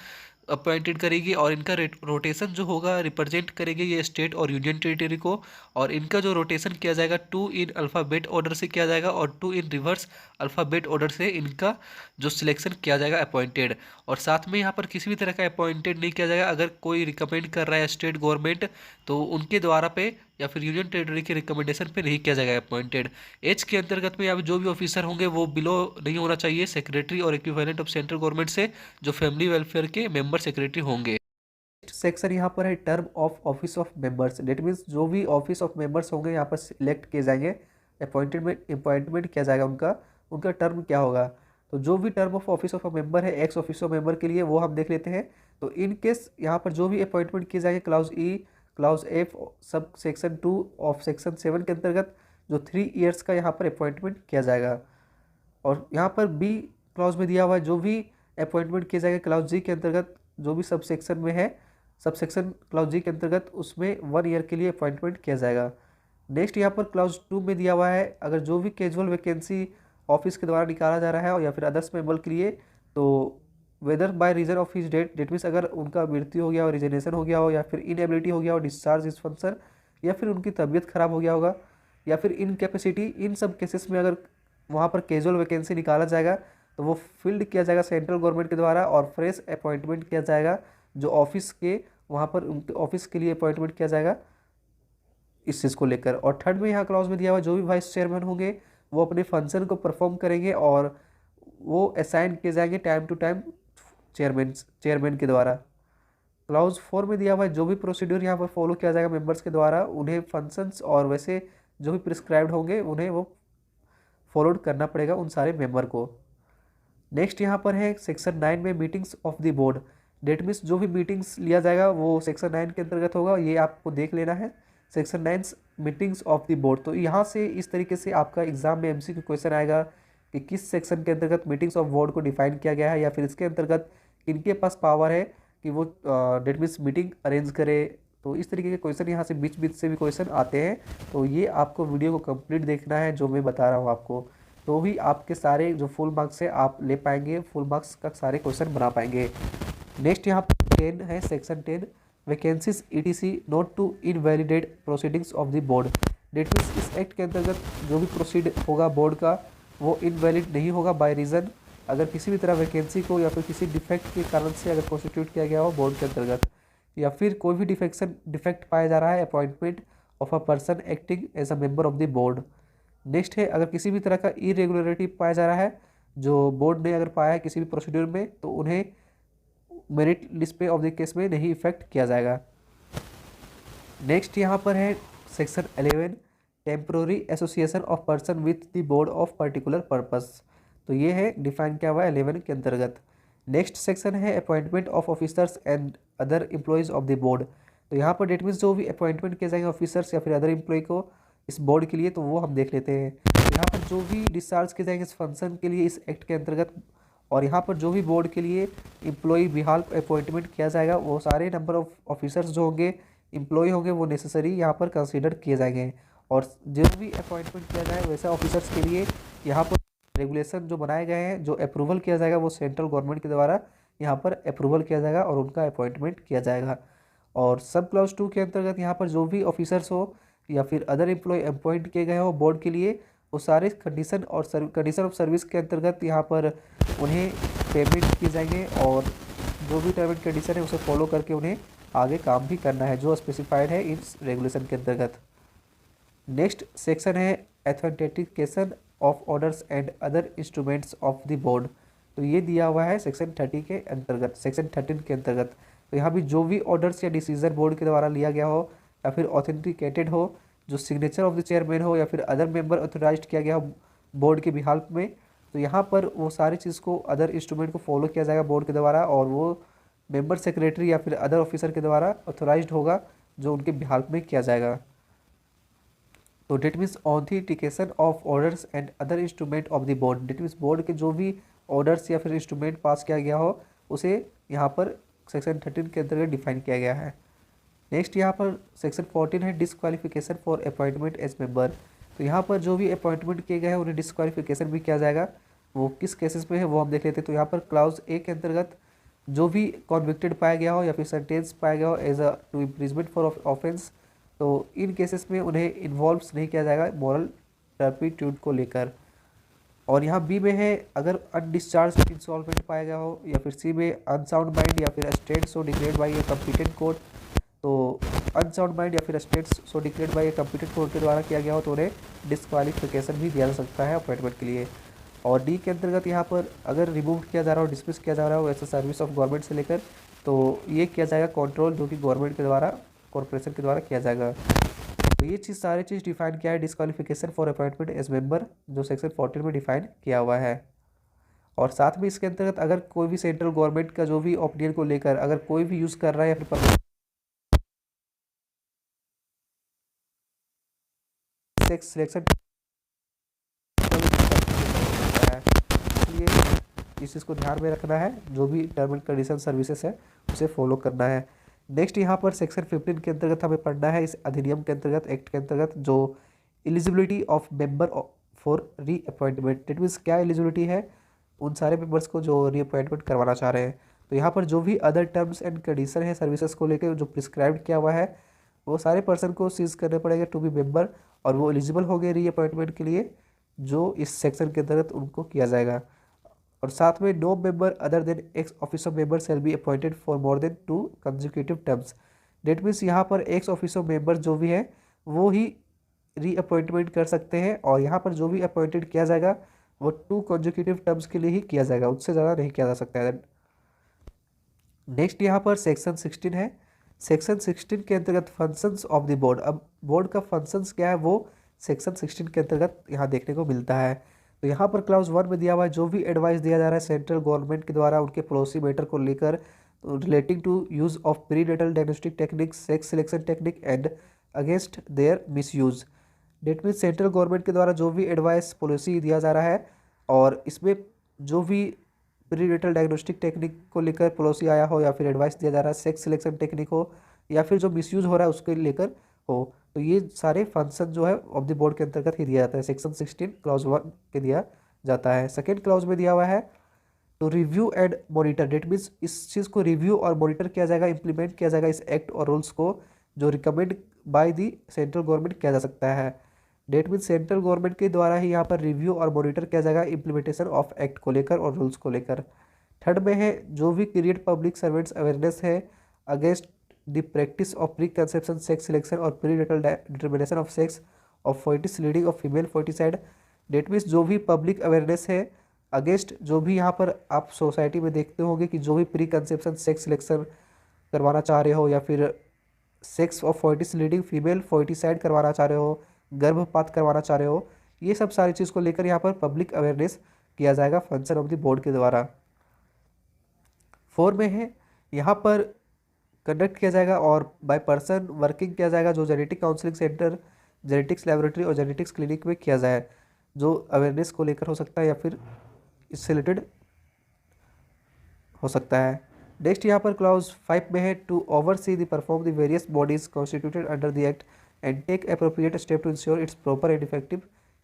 अपॉइंटेड करेगी, और इनका रोटेशन जो होगा रिप्रेजेंट करेंगे ये स्टेट और यूनियन टेरिटरी को, और इनका जो रोटेशन किया जाएगा 2 इन अल्फ़ाबेट ऑर्डर से किया जाएगा और 2 इन रिवर्स अल्फ़ाबेट ऑर्डर से इनका जो सिलेक्शन किया जाएगा अपॉइंटेड। और साथ में यहाँ पर किसी भी तरह का अपॉइंटेड नहीं किया जाएगा, अगर कोई रिकमेंड कर रहा है स्टेट गवर्नमेंट तो उनके द्वारा पे या फिर यूनियन टेरिटरी के रिकमेंडेशन पे नहीं किया जाएगा अपॉइंटेड। एच के अंतर्गत में यहाँ पे जो भी ऑफिसर होंगे वो बिलो नहीं होना चाहिए सेक्रेटरी और इक्विवेलेंट ऑफ सेंट्रल गवर्नमेंट से, जो फैमिली वेलफेयर के मेंबर सेक्रेटरी होंगे। सेक्शन यहाँ पर है term of office of members, date means जो भी ऑफिस ऑफ मेंबर्स होंगे यहाँ पर सिलेक्ट किए जाएंगे, अपॉइंटमेंट किया जाएगा उनका उनका टर्म क्या होगा। तो जो भी term of office of member है एक्स ऑफिस ऑफ मेंबर के लिए वो हम देख लेते हैं। तो इन केस यहाँ पर जो भी अपॉइंटमेंट किए जाएंगे clause E clause F sub section 2 of section 7 के अंतर्गत जो 3 इयर्स का यहाँ पर अपॉइंटमेंट किया जाएगा। और यहाँ पर बी क्लाउज में दिया हुआ है जो भी अपॉइंटमेंट किया जाएगा क्लाउज जी के अंतर्गत जो भी सब सेक्शन में है, सब सेक्शन क्लाउज जी के अंतर्गत उसमें 1 ईयर के लिए अपॉइंटमेंट किया जाएगा। नेक्स्ट यहाँ पर क्लाउज 2 में दिया हुआ है अगर जो भी कैजुअल वैकेंसी ऑफिस के द्वारा निकाला जा रहा है और या फिर अदर्स मेंबर के लिए, तो whether by reason of his that means अगर उनका मृत्यु हो गया हो, रिजनेशन हो गया हो, या फिर इनएबिलिटी हो गया हो, डिस्चार्ज इस फंक्शन, या फिर उनकी तबीयत खराब हो गया होगा, या फिर इनकैपेसिटी, इन सब केसेस में अगर वहाँ पर कैजुअल वैकेंसी निकाला जाएगा तो वो फिल्ड किया जाएगा सेंट्रल गवर्नमेंट के द्वारा और फ्रेश अपॉइंटमेंट किया जाएगा जो ऑफिस के वहाँ पर उनके ऑफिस के लिए अपॉइंटमेंट किया जाएगा इस चीज़ को लेकर। और थर्ड में यहाँ क्लॉज में दिया हुआ जो भी वाइस चेयरमैन होंगे वो अपने फंक्शन को परफॉर्म करेंगे और वो असाइन किए जाएंगे टाइम टू टाइम चेयरमैन के द्वारा। क्लाउज 4 में दिया हुआ है जो भी प्रोसीड्यूर यहाँ पर फॉलो किया जाएगा मेंबर्स के द्वारा उन्हें फंक्शंस और वैसे जो भी प्रिस्क्राइब्ड होंगे उन्हें वो फॉलोड करना पड़ेगा उन सारे मेंबर को। नेक्स्ट यहाँ पर है सेक्शन 9 में meetings of the board. That means जो भी मीटिंग्स लिया जाएगा वो सेक्शन 9 के अंतर्गत होगा, ये आपको देख लेना है। Section 9 meetings of the board, तो यहाँ से इस तरीके से आपका एग्जाम में एमसीक्यू क्वेश्चन आएगा कि किस सेक्शन के अंतर्गत मीटिंग्स ऑफ बोर्ड को डिफाइन किया गया है, या फिर इसके अंतर्गत किनके पास पावर है कि वो डेट मीन्स मीटिंग अरेंज करे। तो इस तरीके के क्वेश्चन यहाँ से बीच बीच से भी क्वेश्चन आते हैं, तो ये आपको वीडियो को कंप्लीट देखना है जो मैं बता रहा हूँ आपको, तो ही आपके सारे जो फुल मार्क्स है आप ले पाएंगे, फुल मार्क्स का सारे क्वेश्चन बना पाएंगे। नेक्स्ट यहाँ पर 10 है, section 10 vacancies etc not to invalidate proceedings of the board. That means इस एक्ट के अंतर्गत जो भी प्रोसीड होगा बोर्ड का वो इनवैलिड नहीं होगा बाय रीज़न अगर किसी भी तरह वैकेंसी को या फिर किसी डिफेक्ट के कारण से अगर कॉन्स्टिट्यूट किया गया हो बोर्ड के अंतर्गत, या फिर कोई भी डिफेक्ट पाया जा रहा है appointment of a person acting as a member of the board. Next है अगर किसी भी तरह का इरेगुलरिटी पाया जा रहा है जो बोर्ड ने अगर पाया है किसी भी प्रोसीड्यूर में, तो उन्हें मेरिट लिस्ट पे ऑफ द केस में नहीं इफेक्ट किया जाएगा। नेक्स्ट यहाँ पर है section 11 temporary association of person with the board of particular purpose, तो ये है डिफाइन किया हुआ है 11 के अंतर्गत। नेक्स्ट सेक्शन है appointment of officers and other employees of the board, तो यहाँ पर डेट मीन्स जो भी अपॉइंटमेंट किए जाएंगे ऑफिसर्स या फिर अदर एम्प्लॉय को इस बोर्ड के लिए, तो वो हम देख लेते हैं। यहाँ पर जो भी डिस्चार्ज किए जाएंगे इस फंक्शन के लिए इस एक्ट के अंतर्गत, और यहाँ पर जो भी बोर्ड के लिए एम्प्लॉय बिहाल अपॉइंटमेंट किया जाएगा वो सारे नंबर ऑफ ऑफिसर्स जो होंगे एम्प्लॉय होंगे वो नेसेसरी यहाँ पर कंसीडर किए जाएंगे, और जो भी अपॉइंटमेंट किया जाए वैसे ऑफिसर्स के लिए यहाँ पर रेगुलेशन जो बनाए गए हैं जो अप्रूवल किया जाएगा वो सेंट्रल गवर्नमेंट के द्वारा यहाँ पर अप्रूवल किया जाएगा और उनका अपॉइंटमेंट किया जाएगा। और सब क्लॉज 2 के अंतर्गत यहाँ पर जो भी ऑफिसर्स हो या फिर अदर एम्प्लॉय अपॉइंट किए गए हो बोर्ड के लिए वो सारे कंडीशन और कंडीशन ऑफ सर्विस के अंतर्गत यहाँ पर उन्हें पेमेंट किए जाएंगे, और जो भी टर्म एंड कंडीशन है उसे फॉलो करके उन्हें आगे काम भी करना है जो स्पेसिफाइड है इस रेगुलेशन के अंतर्गत। नेक्स्ट सेक्शन है authentication of orders and other instruments of the board, तो ये दिया हुआ है सेक्शन 30 के अंतर्गत, सेक्शन 13 के अंतर्गत। तो यहाँ भी जो भी ऑर्डर्स या डिसीजन बोर्ड के द्वारा लिया गया हो या फिर ऑथेंटिकेटेड हो, जो सिग्नेचर ऑफ द चेयरमैन हो या फिर अदर मेंबर ऑथोराइज्ड किया गया हो बोर्ड के बिहाल्फ में, तो यहाँ पर वो सारी चीज़ को अदर इंस्ट्रूमेंट को फॉलो किया जाएगा बोर्ड के द्वारा, और वो मेंबर सेक्रेटरी या फिर अदर ऑफिसर के द्वारा ऑथोराइज्ड होगा जो उनके बिहाल्फ में किया जाएगा। तो that means authentication of orders and other instrument of the board, that means board के जो भी ऑर्डर्स या फिर इंस्ट्रूमेंट पास किया गया हो उसे यहाँ पर सेक्शन 13 के अंतर्गत डिफाइन किया गया है। नेक्स्ट यहाँ पर सेक्शन 14 है disqualification for appointment as member, तो यहाँ पर जो भी अपॉइंटमेंट किए गए हैं उन्हें डिसक्वालिफिकेशन भी किया जाएगा, वो किस केसेस में है वो हम देख लेते हैं। तो यहाँ पर क्लाउज ए के अंतर्गत जो भी कॉन्विक्टेड पाया गया हो या फिर सेंटेंस पाया गया हो as a to imprisonment for offence, तो इन केसेस में उन्हें इन्वॉल्व नहीं किया जाएगा मॉरल टर्पिट्यूड को लेकर। और यहाँ बी में है अगर अनडिस्चार्ज इंसॉल्वेंट पाया गया हो, या फिर सी में अनसाउंड माइंड या फिर state so declared by a competent court, तो अनसाउंड माइंड या फिर state so declared by a competent court के द्वारा किया गया हो तो उन्हें डिस्क्वालिफिकेशन भी दिया जा सकता है अपॉइंटमेंट के लिए। और डी के अंतर्गत यहाँ पर अगर रिमूव किया जा रहा हो डिसमिस किया जा रहा हो ऐसा सर्विस ऑफ गवर्नमेंट से लेकर, तो ये किया जाएगा कंट्रोल जो कि गवर्नमेंट के द्वारा कॉर्पोरेशन के द्वारा किया जाएगा। तो ये चीज़ सारी चीज़ डिफाइन किया है disqualification for appointment as member जो सेक्शन 14 में डिफाइन किया हुआ है। और साथ में इसके अंतर्गत अगर कोई भी सेंट्रल गवर्नमेंट का जो भी ओपिनियन को लेकर अगर कोई भी यूज़ कर रहा है या फिर सिलेक्शन इसलिए इस चीज़ को ध्यान में रखना है, जो भी टर्म एंड कंडीशन सर्विसेज है उसे फॉलो करना है। नेक्स्ट यहाँ पर सेक्शन 15 के अंतर्गत हमें पढ़ना है इस अधिनियम के अंतर्गत एक्ट के अंतर्गत जो एलिजिबिलिटी ऑफ मेंबर फॉर री अपॉइंटमेंट, डेट मीन्स क्या एलिजिबिलिटी है उन सारे मेंबर्स को जो री अपॉइंटमेंट करवाना चाह रहे हैं। तो यहाँ पर जो भी अदर टर्म्स एंड कंडीशन है सर्विसेज को लेकर जो प्रिस्क्राइब किया हुआ है वो सारे पर्सन को सीज करने पड़ेंगे टू बी मेंबर, और वो एलिजिबल हो गए री अपॉइंटमेंट के लिए जो इस सेक्शन के अंतर्गत उनको किया जाएगा। और साथ में no member other than ex officer member shall be appointed for more than 2 consecutive terms, that means यहाँ पर एक्स ऑफिसर मेंबर जो भी है वो ही री अपॉइंटमेंट कर सकते हैं, और यहाँ पर जो भी अपॉइंटेड किया जाएगा वो 2 कंसेक्यूटिव टर्म्स के लिए ही किया जाएगा, उससे ज़्यादा नहीं किया जा सकता है। नेक्स्ट यहाँ पर सेक्शन 16 है, सेक्शन 16 के अंतर्गत फंक्शंस ऑफ द बोर्ड, अब बोर्ड का फंक्शंस क्या है वो सेक्शन 16 के अंतर्गत यहाँ देखने को मिलता है। तो यहाँ पर क्लाउज 1 में दिया हुआ है जो भी एडवाइस दिया जा रहा है सेंट्रल गवर्नमेंट के द्वारा उनके पड़ोसी मैटर को लेकर relating to use of prenatal diagnostic technique, sex selection technique and against their misuse. That means central government के द्वारा जो भी एडवाइस पॉलिसी दिया जा रहा है और इसमें जो भी प्रीनेटल डायग्नोस्टिक टेक्निक को लेकर पॉलिसी आया हो या फिर एडवाइस दिया जा रहा है, सेक्स सिलेक्शन टेक्निक हो या फिर जो मिसयूज हो रहा है उसके लेकर हो, तो ये सारे फंक्शन जो है ऑफ द बोर्ड के अंतर्गत ही दिया जाता है। सेक्शन 16 क्लाउज 1 के दिया जाता है। सेकेंड क्लाउज में दिया हुआ है तो review and monitor. Date means इस चीज़ को रिव्यू और मॉनिटर किया जाएगा, इंप्लीमेंट किया जाएगा इस एक्ट और रूल्स को जो recommend by the central government किया जा सकता है। डेट मीन्स सेंट्रल गवर्नमेंट के द्वारा ही यहाँ पर रिव्यू और मॉनिटर किया जाएगा इम्प्लीमेंटेशन ऑफ एक्ट को लेकर और रूल्स को लेकर। थर्ड में है जो भी क्रिएट पब्लिक सर्वेंट्स अवेयरनेस है against the practice of pre conception, sex selection और pre natal determination of sex of foetus leading of female foeticide. That means जो भी पब्लिक अवेयरनेस है अगेंस्ट जो भी यहाँ पर आप सोसाइटी में देखते होंगे कि जो भी प्री कंसेप्शन, सेक्स सिलेक्शन करवाना चाह रहे हो या फिर sex of foetus leading female फोइटिसाइड करवाना चाह रहे हो, गर्भपात करवाना चाह रहे हो, ये सब सारी चीज़ को लेकर यहाँ पर पब्लिक अवेयरनेस किया जाएगा फंक्शन ऑफ द बोर्ड के द्वारा। 4 में है यहाँ पर कंडक्ट किया जाएगा और बाय पर्सन वर्किंग किया जाएगा जो genetic counselling centre, genetics laboratory और जेनेटिक्स क्लिनिक में किया जाए, जो अवेयरनेस को लेकर हो सकता है या फिर इससे रिलेटेड हो सकता है। नेक्स्ट यहाँ पर क्लाउज 5 में है to oversee the perform the various bodies constituted under the act and take appropriate step to ensure its proper and effective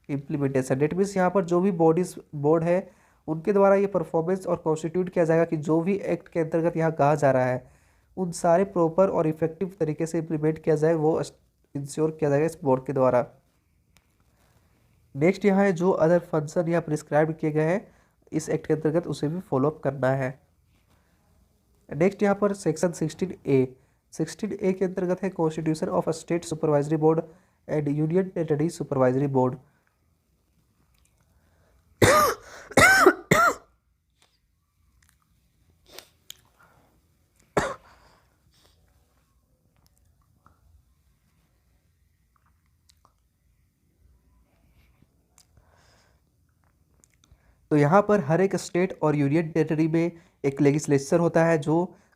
implementation. That means यहाँ पर जो भी बॉडीज बोर्ड है उनके द्वारा ये परफॉर्मेंस और कॉन्स्टिट्यूट किया जाएगा कि जो भी एक्ट के अंतर्गत यहाँ कहा जा रहा है उन सारे प्रॉपर और इफेक्टिव तरीके से इम्प्लीमेंट किया जाए, वो इंश्योर किया जाएगा इस बोर्ड के द्वारा। नेक्स्ट यहाँ है जो अदर फंक्शन यहाँ प्रिस्क्राइब किए गए हैं इस एक्ट के अंतर्गत उसे भी फॉलोअप करना है। नेक्स्ट यहाँ पर सेक्शन 16A के अंतर्गत है constitution of a state supervisory board and union territory supervisory board. तो यहाँ पर हर एक स्टेट और यूनियन टेरिटरी में एक लेजिस्लेचर होता है जो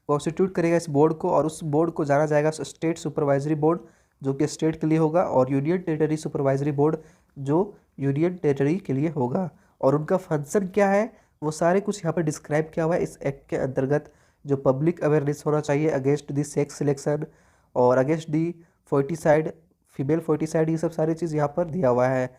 कॉन्स्टिट्यूट करेगा इस बोर्ड को और उस बोर्ड को जाना जाएगा स्टेट सुपरवाइजरी बोर्ड जो कि स्टेट के लिए होगा और यूनियन टेरिटरी सुपरवाइजरी बोर्ड जो यूनियन टेरिटरी के लिए होगा। और उनका फंक्शन क्या है वो सारे कुछ यहाँ पर डिस्क्राइब किया हुआ है इस एक्ट के अंतर्गत। जो पब्लिक अवेयरनेस होना चाहिए अगेंस्ट दी सेक्स सिलेक्शन और अगेंस्ट दी फोर्टिसाइड, फीमेल फोर्टिसाइड, ये सब सारी चीज़ यहाँ पर दिया हुआ है।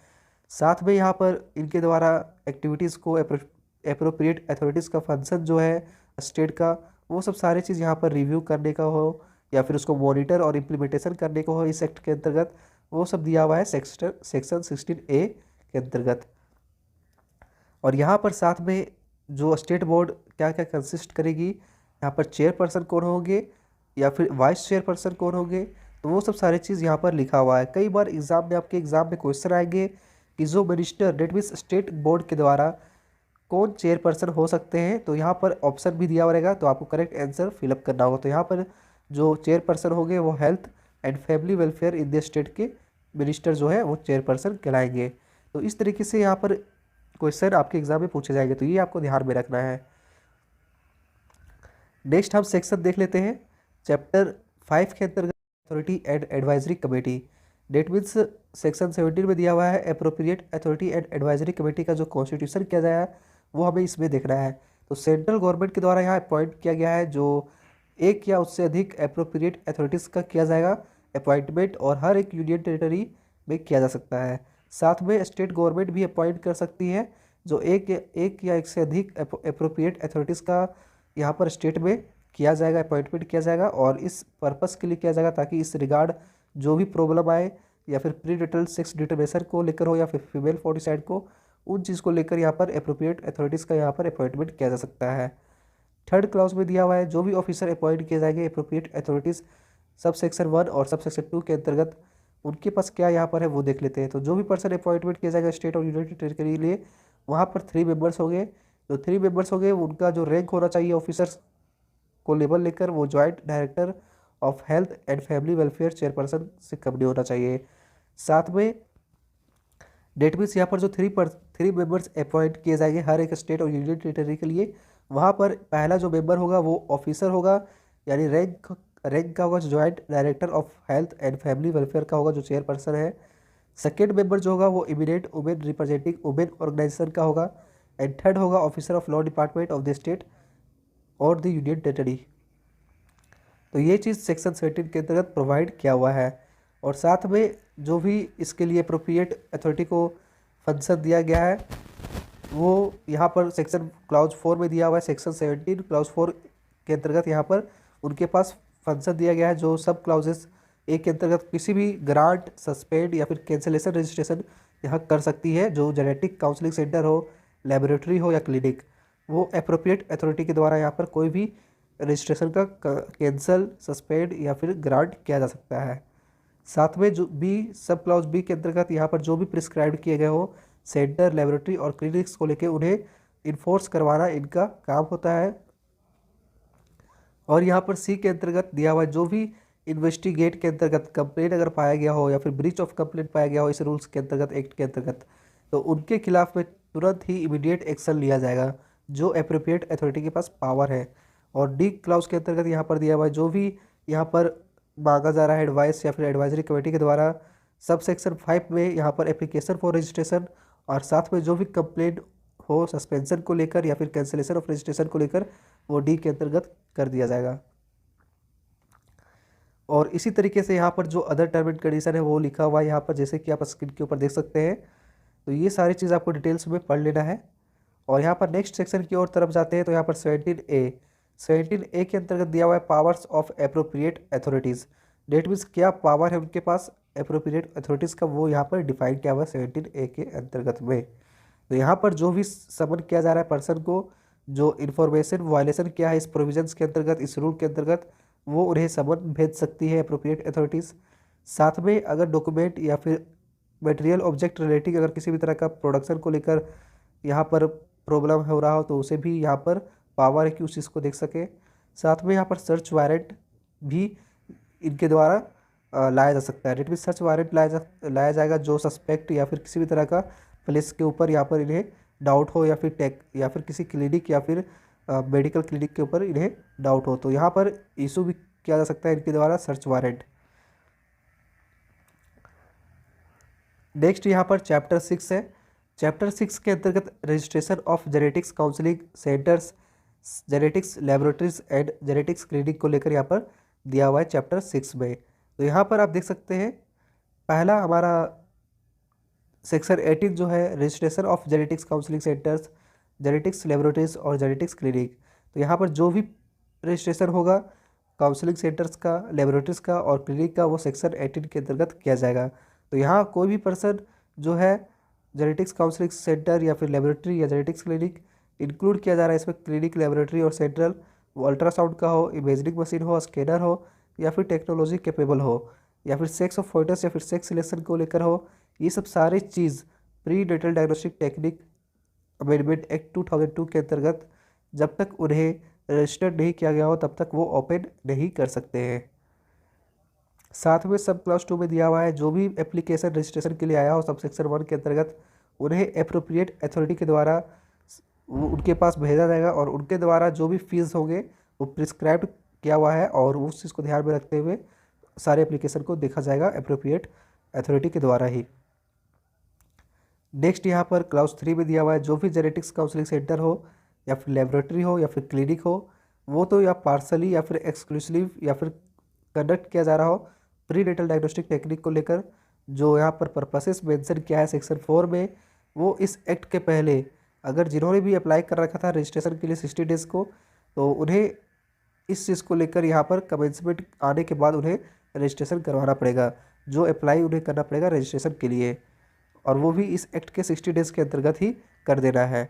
साथ में यहाँ पर इनके द्वारा एक्टिविटीज़ को एप्रोप्रिएट अथॉरिटीज़ का फंक्शन जो है स्टेट का वो सब सारी चीज़ यहाँ पर रिव्यू करने का हो या फिर उसको मॉनिटर और इम्प्लीमेंटेशन करने को हो इस एक्ट के अंतर्गत, वो सब दिया हुआ है सेक्शन 16A के अंतर्गत। और यहाँ पर साथ में जो स्टेट बोर्ड क्या क्या कंसिस्ट करेगी, यहाँ पर चेयरपर्सन कौन होंगे या फिर वाइस चेयरपर्सन कौन होंगे, तो वो सब सारी चीज़ यहाँ पर लिखा हुआ है। कई बार एग्जाम में आपके एग्जाम में क्वेश्चन आएंगे कि जो minister that means state board के द्वारा कौन चेयरपर्सन हो सकते हैं, तो यहाँ पर ऑप्शन भी दिया हुआ रहेगा तो आपको करेक्ट आंसर फिलअप करना होगा। तो यहाँ पर जो चेयरपर्सन होंगे वो health and family welfare in the state के मिनिस्टर जो है वो चेयरपर्सन कहलाएंगे। तो इस तरीके से यहाँ पर क्वेश्चन आपके एग्जाम में पूछे जाएंगे, तो ये आपको ध्यान में रखना है। नेक्स्ट हम सेक्शन देख लेते हैं चैप्टर 5 के अंतर्गत authority and advisory committee. Date means section 17 में दिया हुआ है appropriate authority and advisory committee का जो कॉन्स्टिट्यूशन किया जाए वो हमें इसमें देखना है। तो सेंट्रल गवर्नमेंट के द्वारा यहाँ अपॉइंट किया गया है जो एक या उससे अधिक अप्रोप्रिएट अथॉरिटीज़ का किया जाएगा अपॉइंटमेंट और हर एक यूनियन टेरिटरी में किया जा सकता है। साथ में स्टेट गवर्नमेंट भी अपॉइंट कर सकती है जो एक या एक से अधिक अप्रोप्रिएट अथॉरिटीज़ का यहाँ पर स्टेट में किया जाएगा, अपॉइंटमेंट किया जाएगा और इस पर्पस के लिए किया जाएगा ताकि इस रिगार्ड जो भी प्रॉब्लम आए या फिर प्रीनेटल सेक्स डिटर्मिनेशन को लेकर हो या फिर फीमेल फोर्टिसाइड को, उन चीज़ को लेकर यहाँ पर अप्रोप्रिएट अथॉरिटीज़ का यहाँ पर अपॉइंटमेंट किया जा सकता है। थर्ड क्लाउज में दिया हुआ है जो भी ऑफिसर अपॉइंट किए जाएंगे अप्रोप्रिएट अथॉरिटीज़ सब सेक्शन 1 और सब सेक्शन 2 के अंतर्गत, उनके पास क्या यहाँ पर है वो देख लेते हैं। तो जो भी पर्सन अपॉइंटमेंट किया जाएगा स्टेट और यूनियन टेरिटरी के लिए वहाँ पर 3 मेंबर्स होंगे। जो 3 मेंबर्स होंगे उनका जो रैंक होना चाहिए ऑफिसर्स को लेवल लेकर वो joint director of health and family welfare chairperson से कम नहीं होना चाहिए। साथ में डेट मीन्स यहाँ पर जो थ्री मेंबर्स अपॉइंट किए जाएंगे हर एक स्टेट और यूनियन टेरिटरी के लिए। वहाँ पर पहला जो मेंबर होगा वो ऑफिसर होगा, यानी रैंक का होगा, जो joint director of health and family welfare का होगा, जो चेयरपर्सन है। सेकेंड मेंबर जो होगा वो immediate women representing women organisation का होगा। एंड थर्ड होगा officer of law department of the state और द यूनियन टेरिटरी। तो ये चीज़ सेक्शन 17 के अंतर्गत प्रोवाइड किया हुआ है। और साथ में जो भी इसके लिए अप्रोप्रिएट अथॉरिटी को फंक्शन दिया गया है वो यहाँ पर सेक्शन क्लाउज 4 में दिया हुआ है। सेक्शन 17 क्लाउज 4 के अंतर्गत यहाँ पर उनके पास फंक्शन दिया गया है, जो सब क्लाउजेस एक के अंतर्गत किसी भी ग्रांट, सस्पेंड या फिर कैंसिलेशन रजिस्ट्रेशन यहाँ कर सकती है। जो जेनेटिक काउंसलिंग सेंटर हो, लेबोरेटरी हो या क्लिनिक, वो अप्रोप्रिएट अथॉरिटी के द्वारा यहाँ पर कोई भी रजिस्ट्रेशन का कैंसल, सस्पेंड या फिर ग्रांट किया जा सकता है। साथ में जो बी सब क्लाउज बी के अंतर्गत यहाँ पर जो भी प्रिस्क्राइब किए गए हो सेंटर, लेबोरेटरी और क्लिनिक्स को लेके उन्हें इन्फोर्स करवाना इनका काम होता है। और यहाँ पर सी के अंतर्गत दिया हुआ जो भी इन्वेस्टिगेट के अंतर्गत कंप्लेंट अगर पाया गया हो या फिर ब्रीच ऑफ कंप्लेंट पाया गया हो इस रूल्स के अंतर्गत, एक्ट के अंतर्गत, तो उनके खिलाफ में तुरंत ही इमीडिएट एक्शन लिया जाएगा, जो अप्रोप्रिएट अथॉरिटी के पास पावर है। और डी क्लाउज के अंतर्गत यहाँ पर दिया हुआ है जो भी यहाँ पर मांगा जा रहा है एडवाइस या फिर एडवाइजरी कमेटी के द्वारा, सब सेक्शन 5 में यहाँ पर एप्लीकेशन फॉर रजिस्ट्रेशन और साथ में जो भी कंप्लेंट हो सस्पेंशन को लेकर या फिर कैंसिलेशन ऑफ रजिस्ट्रेशन को लेकर, वो डी के अंतर्गत कर दिया जाएगा। और इसी तरीके से यहाँ पर जो अदर टर्म एंड कंडीशन है वो लिखा हुआ है यहाँ पर, जैसे कि आप स्क्रीन के ऊपर देख सकते हैं। तो ये सारी चीज़ आपको डिटेल्स में पढ़ लेना है। और यहाँ पर नेक्स्ट सेक्शन की ओर तरफ जाते हैं तो यहाँ पर 17A के अंतर्गत दिया हुआ है powers of appropriate authorities. That means क्या पावर है उनके पास एप्रोप्रिएट अथॉरिटीज़ का, वो यहाँ पर डिफाइन किया हुआ है 17A के अंतर्गत में। तो यहाँ पर जो भी समन किया जा रहा है पर्सन को, जो इन्फॉर्मेशन वायलेशन किया है इस प्रोविजंस के अंतर्गत, इस रूल के अंतर्गत, वो उन्हें समन भेज सकती है अप्रोप्रिएट अथॉरिटीज़। साथ में अगर डॉक्यूमेंट या फिर मटेरियल ऑब्जेक्ट रिलेटिंग अगर किसी भी तरह का प्रोडक्शन को लेकर यहाँ पर प्रॉब्लम हो रहा हो तो उसे भी यहाँ पर पावर है कि उस चीज़ को देख सके। साथ में यहाँ पर सर्च वारंट भी इनके द्वारा लाया जा सकता है। डेट मीन सर्च वारंट लाया जाएगा जो सस्पेक्ट या फिर किसी भी तरह का प्लेस के ऊपर यहाँ पर इन्हें डाउट हो या फिर टेक या फिर किसी क्लिनिक या फिर मेडिकल क्लिनिक के ऊपर इन्हें डाउट हो, तो यहाँ पर इशू भी किया जा सकता है इनके द्वारा सर्च वारंट। नेक्स्ट यहाँ पर चैप्टर 6 है। चैप्टर 6 के अंतर्गत registration of genetics counselling centres, genetics laboratories and genetics clinic को लेकर यहाँ पर दिया हुआ है चैप्टर 6 में। तो यहाँ पर आप देख सकते हैं पहला हमारा सेक्शन 18 जो है registration of genetics counselling centres, genetics laboratories और जेनेटिक्स क्लिनिक। तो यहाँ पर जो भी रजिस्ट्रेशन होगा काउंसलिंग सेंटर्स का, लेबोरेटरीज का और क्लिनिक का, वो सेक्शन 18 के अंतर्गत किया जाएगा। तो यहाँ कोई भी पर्सन जो है जेनेटिक्स काउंसलिंग सेंटर या फिर लेबोरेटरी या जेनेटिक्स क्लिनिक इंक्लूड किया जा रहा है इसमें, क्लिनिक, लेबोरेटरी और सेंट्रल, वो अल्ट्रासाउंड का हो, इमेजिंग मशीन हो, स्कैनर हो या फिर टेक्नोलॉजी कैपेबल हो या फिर सेक्स ऑफ फोइटस या फिर सेक्स सिलेक्शन को लेकर हो, ये सब सारी चीज़ pre natal diagnostic technique amendment act 2002 के अंतर्गत जब तक उन्हें रजिस्टर्ड नहीं किया गया हो तब तक वो ओपन नहीं कर सकते हैं। साथ में सब क्लास 2 में दिया हुआ है जो भी एप्लीकेशन रजिस्ट्रेशन के लिए आया हो सब सेक्शन 1 के अंतर्गत, उन्हें अप्रोप्रिएट अथॉरिटी के द्वारा वो उनके पास भेजा जाएगा और उनके द्वारा जो भी फीस होंगे वो प्रिस्क्राइब किया हुआ है और उस चीज़ को ध्यान में रखते हुए सारे एप्लीकेशन को देखा जाएगा अप्रोप्रिएट अथॉरिटी के द्वारा ही। नेक्स्ट यहाँ पर क्लास 3 में दिया हुआ है जो भी जेनेटिक्स काउंसलिंग सेंटर हो या फिर लेबोरेटरी हो या फिर क्लिनिक हो, वो तो या पार्सली या फिर एक्सक्लूसिव या फिर कंडक्ट किया जा रहा हो प्री नेटल डायग्नोस्टिक टेक्निक को लेकर, जो यहाँ पर पर्पसेस मेंशन किया है सेक्शन 4 में, वो इस एक्ट के पहले अगर जिन्होंने भी अप्लाई कर रखा था रजिस्ट्रेशन के लिए 60 डेज़ को, तो उन्हें इस चीज़ को लेकर यहाँ पर कमेंसमेंट आने के बाद उन्हें रजिस्ट्रेशन करवाना पड़ेगा, जो अप्लाई उन्हें करना पड़ेगा रजिस्ट्रेशन के लिए, और वो भी इस एक्ट के 60 डेज़ के अंतर्गत ही कर देना है।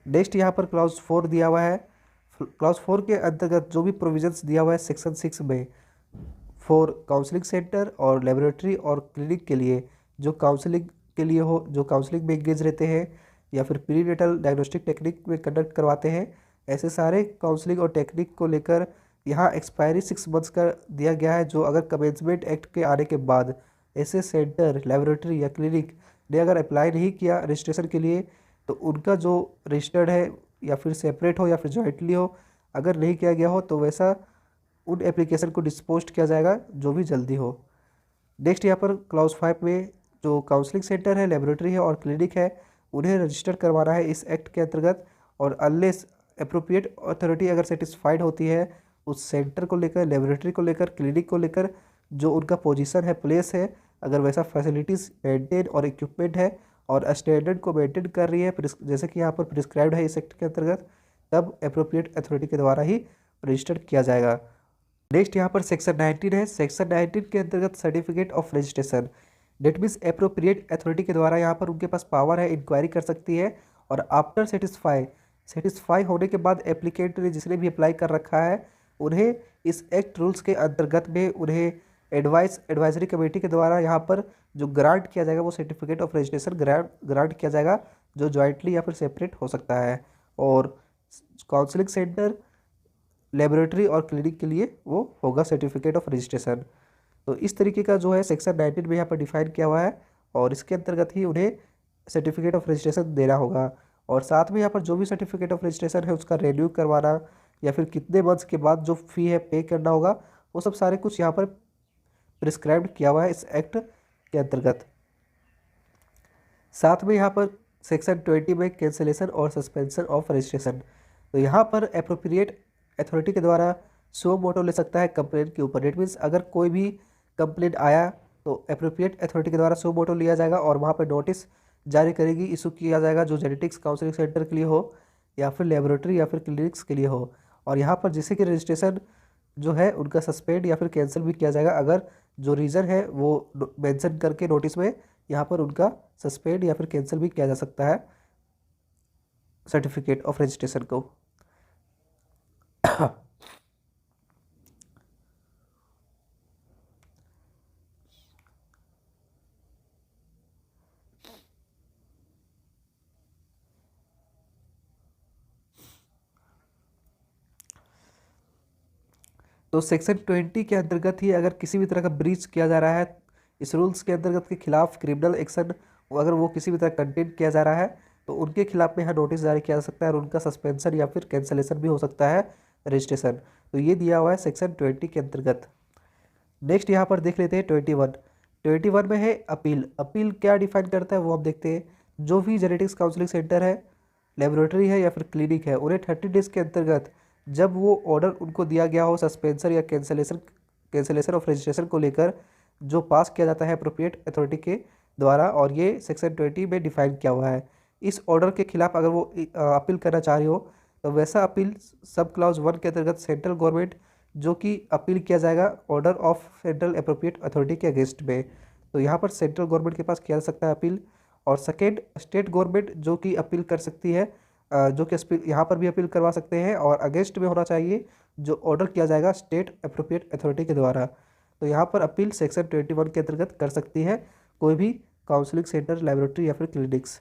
नेक्स्ट यहाँ पर क्लाउज 4 दिया हुआ है। क्लाउज 4 के अंतर्गत जो भी प्रोविजंस दिया हुआ है सेक्शन 6 में फॉर काउंसलिंग सेंटर और लेबोरेटरी और क्लिनिक के लिए, जो काउंसलिंग के लिए हो, जो काउंसलिंग में एंगेज रहते हैं या फिर प्री नेटल डायग्नोस्टिक टेक्निक में कंडक्ट करवाते हैं, ऐसे सारे काउंसलिंग और टेक्निक को लेकर यहाँ एक्सपायरी 6 मंथ्स का दिया गया है, जो अगर कमेंसमेंट एक्ट के आने के बाद ऐसे सेंटर, लेबोरेटरी या क्लिनिक ने अगर अप्लाई नहीं किया रजिस्ट्रेशन के लिए, तो उनका जो रजिस्टर्ड है या फिर सेपरेट हो या फिर जॉइंटली हो, अगर नहीं किया गया हो तो वैसा उन एप्लीकेशन को डिस्पोज किया जाएगा जो भी जल्दी हो। नेक्स्ट यहाँ पर क्लाउज 5 में जो काउंसलिंग सेंटर है, लेबोरेटरी है और क्लिनिक है, उन्हें रजिस्टर करवाना है इस एक्ट के अंतर्गत। और अनलेस अप्रोप्रिएट अथॉरिटी अगर सेटिस्फाइड होती है उस सेंटर को लेकर, लेबोरेटरी को लेकर, क्लिनिक को लेकर, जो उनका पोजीशन है, प्लेस है, अगर वैसा फैसिलिटीज़ मेंटेन और इक्विपमेंट है और स्टैंडर्ड को मेंटेन कर रही है जैसे कि यहाँ पर प्रिस्क्राइब्ड है इस एक्ट के अंतर्गत, तब अप्रोप्रिएट अथॉरिटी के द्वारा ही रजिस्टर किया जाएगा। नेक्स्ट यहाँ पर सेक्शन 19 है। सेक्शन 19 के अंतर्गत certificate of registration, date means appropriate authority के द्वारा यहाँ पर उनके पास पावर है, इंक्वायरी कर सकती है और आफ्टर सेटिस्फाई होने के बाद एप्लीकेंट ने जिसने भी अप्लाई कर रखा है उन्हें इस एक्ट रूल्स के अंतर्गत में उन्हें एडवाइजरी कमेटी के द्वारा यहाँ पर जो ग्रांट किया जाएगा वो सर्टिफिकेट ऑफ रजिस्ट्रेशन ग्रांट किया जाएगा, जो जॉइंटली या फिर सेपरेट हो सकता है। और काउंसलिंग सेंटर, लेबोरेटरी और क्लिनिक के लिए वो होगा सर्टिफिकेट ऑफ रजिस्ट्रेशन। तो इस तरीके का जो है सेक्शन 19 में यहाँ पर डिफाइन किया हुआ है और इसके अंतर्गत ही उन्हें सर्टिफिकेट ऑफ रजिस्ट्रेशन देना होगा। और साथ में यहाँ पर जो भी सर्टिफिकेट ऑफ रजिस्ट्रेशन है उसका रिन्यू करवाना या फिर कितने मंथ्स के बाद जो फ़ी है पे करना होगा, वो सब सारे कुछ यहाँ पर प्रिस्क्राइब्ड किया हुआ है इस एक्ट के अंतर्गत। साथ में यहाँ पर सेक्शन 20 में कैंसिलेशन और सस्पेंशन ऑफ रजिस्ट्रेशन, तो यहाँ पर अप्रोप्रिएट अथॉरिटी के द्वारा सो मोटो ले सकता है कंप्लेंट के ऊपर। इट मीन्स अगर कोई भी कंप्लेंट आया तो अप्रोप्रिएट अथॉरिटी के द्वारा सो मोटो लिया जाएगा और वहाँ पर नोटिस जारी करेगी, इशू किया जाएगा, जो जेनेटिक्स काउंसलिंग सेंटर के लिए हो या फिर लेबोरेटरी या फिर क्लिनिक्स के लिए हो। और यहाँ पर जिससे कि रजिस्ट्रेशन जो है उनका सस्पेंड या फिर कैंसिल भी किया जाएगा, अगर जो रीज़न है वो मेंशन करके नोटिस में यहाँ पर उनका सस्पेंड या फिर कैंसिल भी किया जा सकता है सर्टिफिकेट ऑफ रजिस्ट्रेशन को। तो सेक्शन 20 के अंतर्गत ही अगर किसी भी तरह का ब्रीच किया जा रहा है इस रूल्स के अंतर्गत के खिलाफ क्रिमिनल एक्शन, अगर वो किसी भी तरह कंटेन किया जा रहा है तो उनके खिलाफ में यहाँ नोटिस जारी किया जा सकता है और उनका सस्पेंशन या फिर कैंसलेशन भी हो सकता है रजिस्ट्रेशन। तो ये दिया हुआ है सेक्शन 20 के अंतर्गत। नेक्स्ट यहाँ पर देख लेते हैं 21 में है अपील। अपील क्या डिफाइन करता है वो हम देखते हैं। जो भी जेनेटिक्स काउंसलिंग सेंटर है, लेबोरेटरी है या फिर क्लिनिक है, उन्हें 30 डेज़ के अंतर्गत जब वो ऑर्डर उनको दिया गया हो सस्पेंशन या कैंसलेशन ऑफ रजिस्ट्रेशन को लेकर, जो पास किया जाता है अप्रोप्रिएट अथॉरिटी के द्वारा, और ये सेक्शन 20 में डिफाइन किया हुआ है। इस ऑर्डर के खिलाफ अगर वो अपील करना चाह रही हो तो वैसा अपील सब क्लाउज 1 के अंतर्गत सेंट्रल गवर्नमेंट जो कि अपील किया जाएगा order of central appropriate authority के अगेंस्ट में, तो यहाँ पर सेंट्रल गवर्नमेंट के पास किया जा सकता है अपील। और सेकेंड, स्टेट गवर्नमेंट जो कि अपील कर सकती है, जो कि यहाँ पर भी अपील करवा सकते हैं और अगेंस्ट में होना चाहिए जो ऑर्डर किया जाएगा स्टेट अप्रोप्रिएट अथॉरिटी के द्वारा। तो यहाँ पर अपील सेक्शन 21 के अंतर्गत कर सकती है कोई भी काउंसलिंग सेंटर, लेबोरेटरी या फिर क्लिनिक्स।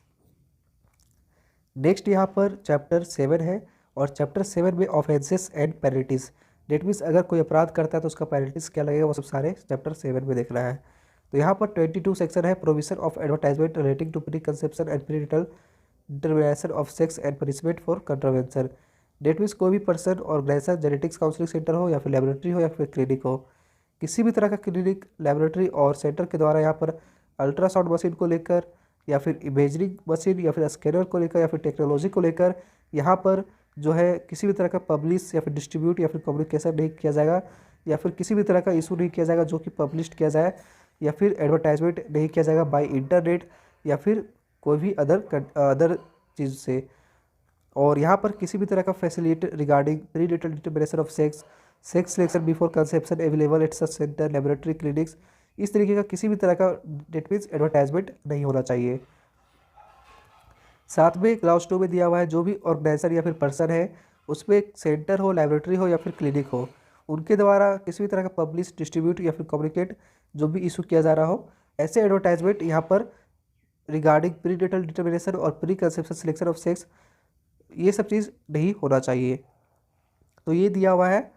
नेक्स्ट यहाँ पर चैप्टर 7 है और चैप्टर 7 में offences and penalties, date means अगर कोई अपराध करता है तो उसका पेनल्टीज क्या लगेगा वो सब सारे चैप्टर 7 में देखना है। तो यहाँ पर 22 सेक्शन है provision of advertisement relating to pre conception and prenatal determination of sex and punishment for contravention. That means कोई भी person, organisation, genetics counselling centre हो या फिर लेबोरेटरी हो या फिर क्लिनिक हो, किसी भी तरह का क्लिनिक, लेबोरेटरी और सेंटर के द्वारा यहाँ पर अल्ट्रासाउंड मशीन को लेकर या फिर इमेजिंग मशीन या फिर स्कैनर को लेकर या फिर टेक्नोलॉजी को लेकर यहाँ पर जो है किसी भी तरह का पब्लिश या फिर डिस्ट्रीब्यूट या फिर कम्युनिकेशन नहीं किया जाएगा या फिर किसी भी तरह का इशू नहीं किया जाएगा जो कि पब्लिश किया जाए या फिर एडवर्टाइजमेंट नहीं किया जाएगा बाय इंटरनेट या फिर कोई भी अदर चीज़ से। और यहाँ पर किसी भी तरह का facility regarding prenatal determination of sex selection before conception available at such centre, laboratory, clinics, इस तरीके का किसी भी तरह का डेट मीन्स एडवर्टाइजमेंट नहीं होना चाहिए। साथ में क्लास 2 में दिया हुआ है जो भी ऑर्गेनाइजर या फिर पर्सन है उसमें सेंटर हो, लेबोरेटरी हो या फिर क्लिनिक हो, उनके द्वारा किसी भी तरह का पब्लिश, डिस्ट्रीब्यूट या फिर कम्युनिकेट जो भी इशू किया जा रहा हो, ऐसे एडवर्टाइजमेंट यहाँ पर रिगार्डिंग प्रीनेटल डिटरमिनेशन और pre conception selection of sex, ये सब चीज़ नहीं होना चाहिए। तो ये दिया हुआ है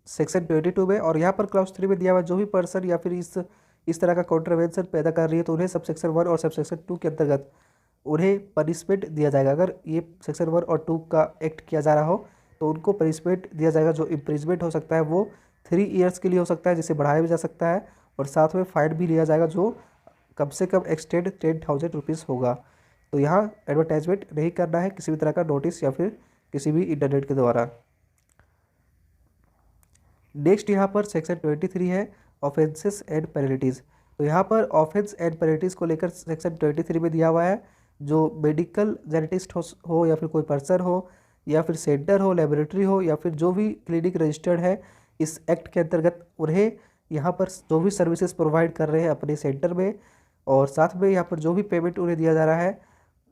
सेक्शन 22 में। और यहाँ पर क्लास 3 में दिया हुआ जो भी पर्सन या फिर इस इस तरह का कॉन्ट्रवेंशन पैदा कर रही है तो उन्हें सब सेक्शन 1 और सब सेक्शन 2 के अंतर्गत उन्हें पनिशमेंट दिया जाएगा। अगर ये सेक्शन 1 और 2 का एक्ट किया जा रहा हो तो उनको पनिशमेंट दिया जाएगा, जो इम्प्रिजमेंट हो सकता है वो 3 ईयर्स के लिए हो सकता है, जिसे बढ़ाया भी जा सकता है, और साथ में फाइन भी लिया जाएगा जो कम से कम एक्सटेंड 10,000 रुपीज़ होगा। तो यहाँ एडवर्टाइजमेंट नहीं करना है किसी भी तरह का नोटिस या फिर किसी भी इंटरनेट के द्वारा। नेक्स्ट यहाँ पर सेक्शन 23 है ऑफेंसेस एंड पेनल्टीज़। तो यहाँ पर ऑफेंस एंड पेनल्टीज़ को लेकर सेक्शन 23 में दिया हुआ है। जो मेडिकल जेनेटिस्ट हो या फिर कोई पर्सन हो या फिर सेंटर हो, लेबोरेटरी हो या फिर जो भी क्लिनिक रजिस्टर्ड है, इस एक्ट के अंतर्गत उन्हें यहाँ पर जो भी सर्विसेज प्रोवाइड कर रहे हैं अपने सेंटर में, और साथ में यहाँ पर जो भी पेमेंट उन्हें दिया जा रहा है,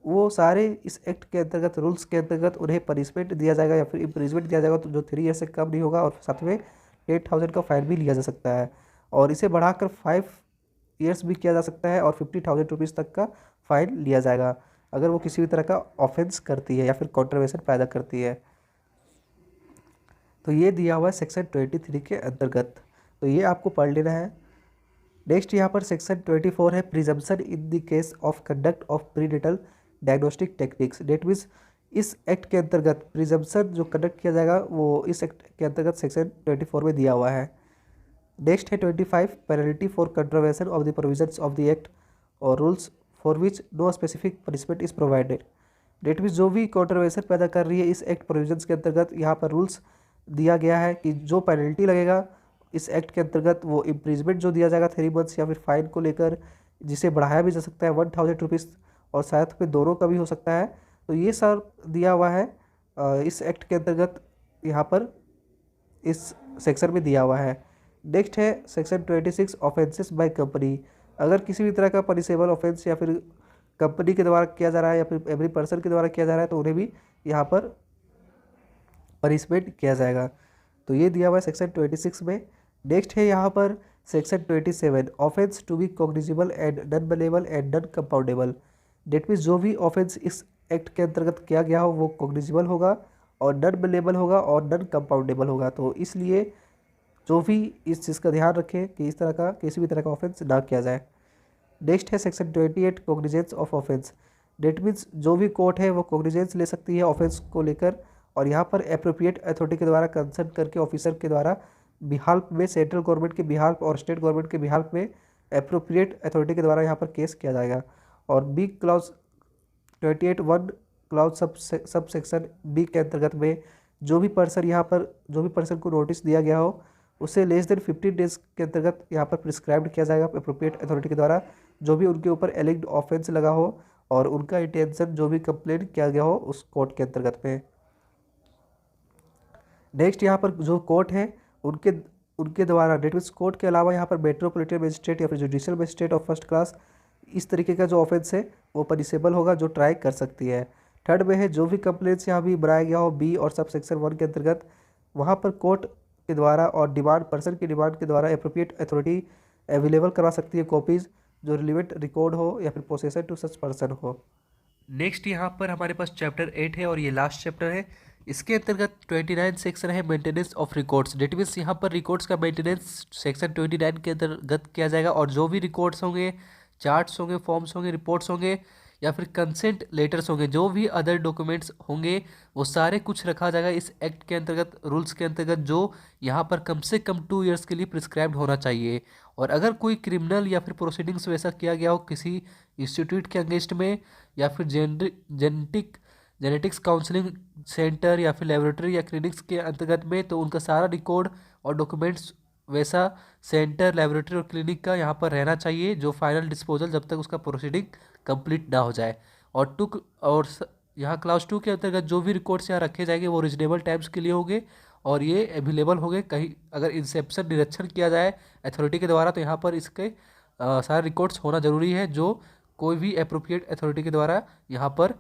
वो सारे इस एक्ट के अंतर्गत, रूल्स के अंतर्गत उन्हें पनिशमेंट दिया जाएगा या फिर इम्प्रिजमेंट दिया जाएगा, तो जो 3 ईयर से कम नहीं होगा, और साथ में 8,000 का फाइन भी लिया जा सकता है, और इसे बढ़ाकर 5 ईयर्स भी किया जा सकता है, और 50,000 रुपीज़ तक का फाइन लिया जाएगा अगर वो किसी भी तरह का ऑफेंस करती है या फिर कॉन्ट्रवेंशन पैदा करती है। तो ये दिया हुआ है सेक्शन 23 के अंतर्गत, तो ये आपको पढ़ लेना है। नेक्स्ट यहाँ पर सेक्शन 24 है presumption in the case of conduct of prenatal diagnostic techniques. Date means इस एक्ट के अंतर्गत प्रिजम्पशन जो कंडक्ट किया जाएगा वो इस एक्ट के अंतर्गत सेक्शन 24 में दिया हुआ है। नेक्स्ट है 25 penalty for contravention of the provisions of the act और rules for which no specific punishment is provided. That means जो भी कंट्रोवेंशन पैदा कर रही है इस एक्ट प्रोविजंस के अंतर्गत, यहाँ पर रूल्स दिया गया है कि जो पेनल्टी लगेगा इस एक्ट के अंतर्गत वो इम्प्रिजमेंट जो दिया जाएगा 3 मंथ्स या फिर फाइन को लेकर, जिसे बढ़ाया भी जा सकता है 1,000 रुपीज़, और साथ में दोनों का भी हो सकता है। तो ये सब दिया हुआ है इस एक्ट के अंतर्गत, यहाँ पर इस सेक्शन में दिया हुआ है। नेक्स्ट है सेक्शन 26 ऑफेंसेस बाय कंपनी। अगर किसी भी तरह का पनिशेबल ऑफेंस या फिर कंपनी के द्वारा किया जा रहा है या फिर एवरी पर्सन के द्वारा किया जा रहा है तो उन्हें भी यहाँ पर पनिशमेंट किया जाएगा। तो ये दिया हुआ है सेक्शन 26 में। नेक्स्ट है यहाँ पर section 27 offence to be cognizable and non bailable and non compoundable. That means जो भी ऑफेंस इस एक्ट के अंतर्गत किया गया हो वो कॉग्निजिबल होगा और नॉन बेलेबल होगा और नॉन कंपाउंडेबल होगा। तो इसलिए जो भी इस चीज़ का ध्यान रखें कि इस तरह का किसी भी तरह का ऑफेंस ना किया जाए। नेक्स्ट है section 28 cognizance of offence. Date means जो भी कोर्ट है वो कॉग्निजेंस ले सकती है ऑफेंस को लेकर, और यहाँ पर अप्रोप्रिएट अथॉरिटी के द्वारा कंसल्ट करके ऑफिसर के द्वारा बिहाल्फ में, सेंट्रल गवर्नमेंट के बिहाल्फ और स्टेट गवर्नमेंट के बिहाल्फ में अप्रोप्रिएट अथॉरिटी के द्वारा यहाँ पर केस किया जाएगा। और B clause 28(1) clause sub section B के अंतर्गत में जो भी पर्सन को नोटिस दिया गया हो उसे लेस देन 15 डेज के अंतर्गत यहाँ पर प्रिस्क्राइब्ड किया जाएगा अप्रोप्रिएट अथॉरिटी के द्वारा, जो भी उनके ऊपर एलिग्ड ऑफेंस लगा हो और उनका इंटेंशन जो भी कंप्लेंट किया गया हो उस कोर्ट के अंतर्गत में। नेक्स्ट यहाँ पर जो कोर्ट है उनके द्वारा, डेट मीन्स कोर्ट के अलावा यहाँ पर मेट्रोपॉलिटन मजिस्ट्रेट या फिर judicial magistrate of first class, इस तरीके का जो ऑफेंस है वो पनिशेबल होगा, जो ट्राई कर सकती है। थर्ड में है जो भी कंप्लेंट्स यहाँ भी बनाया गया हो बी और सब सेक्शन 1 के अंतर्गत, वहाँ पर कोर्ट के द्वारा और डिमांड पर्सन की डिमांड के द्वारा अप्रोप्रिएट अथॉरिटी अवेलेबल करवा सकती है कॉपीज़ जो रिलेवेंट रिकॉर्ड हो या फिर पोसेसन टू सच पर्सन हो। नेक्स्ट यहाँ पर हमारे पास चैप्टर 8 है और ये लास्ट चैप्टर है। इसके अंतर्गत 29 सेक्शन है maintenance of records. Date means यहाँ पर रिकॉर्ड्स का मेंटेनेंस सेक्शन 29 के अंतर्गत किया जाएगा, और जो भी रिकॉर्ड्स होंगे, चार्ट्स होंगे, फॉर्म्स होंगे, रिपोर्ट्स होंगे या फिर कंसेंट लेटर्स होंगे, जो भी अदर डॉक्यूमेंट्स होंगे वो सारे कुछ रखा जाएगा इस एक्ट के अंतर्गत, रूल्स के अंतर्गत, जो यहाँ पर कम से कम 2 ईयर्स के लिए प्रिस्क्राइब्ड होना चाहिए। और अगर कोई क्रिमिनल या फिर प्रोसीडिंग्स वैसा किया गया हो किसी इंस्टीट्यूट के अगेंस्ट में या फिर जेनेटिक्स काउंसलिंग सेंटर या फिर लेबोरेटरी या क्लिनिक्स के अंतर्गत में, तो उनका सारा रिकॉर्ड और डॉक्यूमेंट्स वैसा सेंटर, लेबोरेटरी और क्लिनिक का यहाँ पर रहना चाहिए, जो फाइनल डिस्पोजल जब तक उसका प्रोसीडिंग कंप्लीट ना हो जाए। और यहाँ क्लास 2 के अंतर्गत जो भी रिकॉर्ड्स यहाँ रखे जाएंगे वो रीजनेबल टाइम्स के लिए होंगे और ये अवेलेबल होंगे। कहीं अगर इंसेप्शन निरीक्षण किया जाए अथॉरिटी के द्वारा तो यहाँ पर इसके सारे रिकॉर्ड्स होना ज़रूरी है, जो कोई भी अप्रोप्रिएट अथॉरिटी के द्वारा यहाँ पर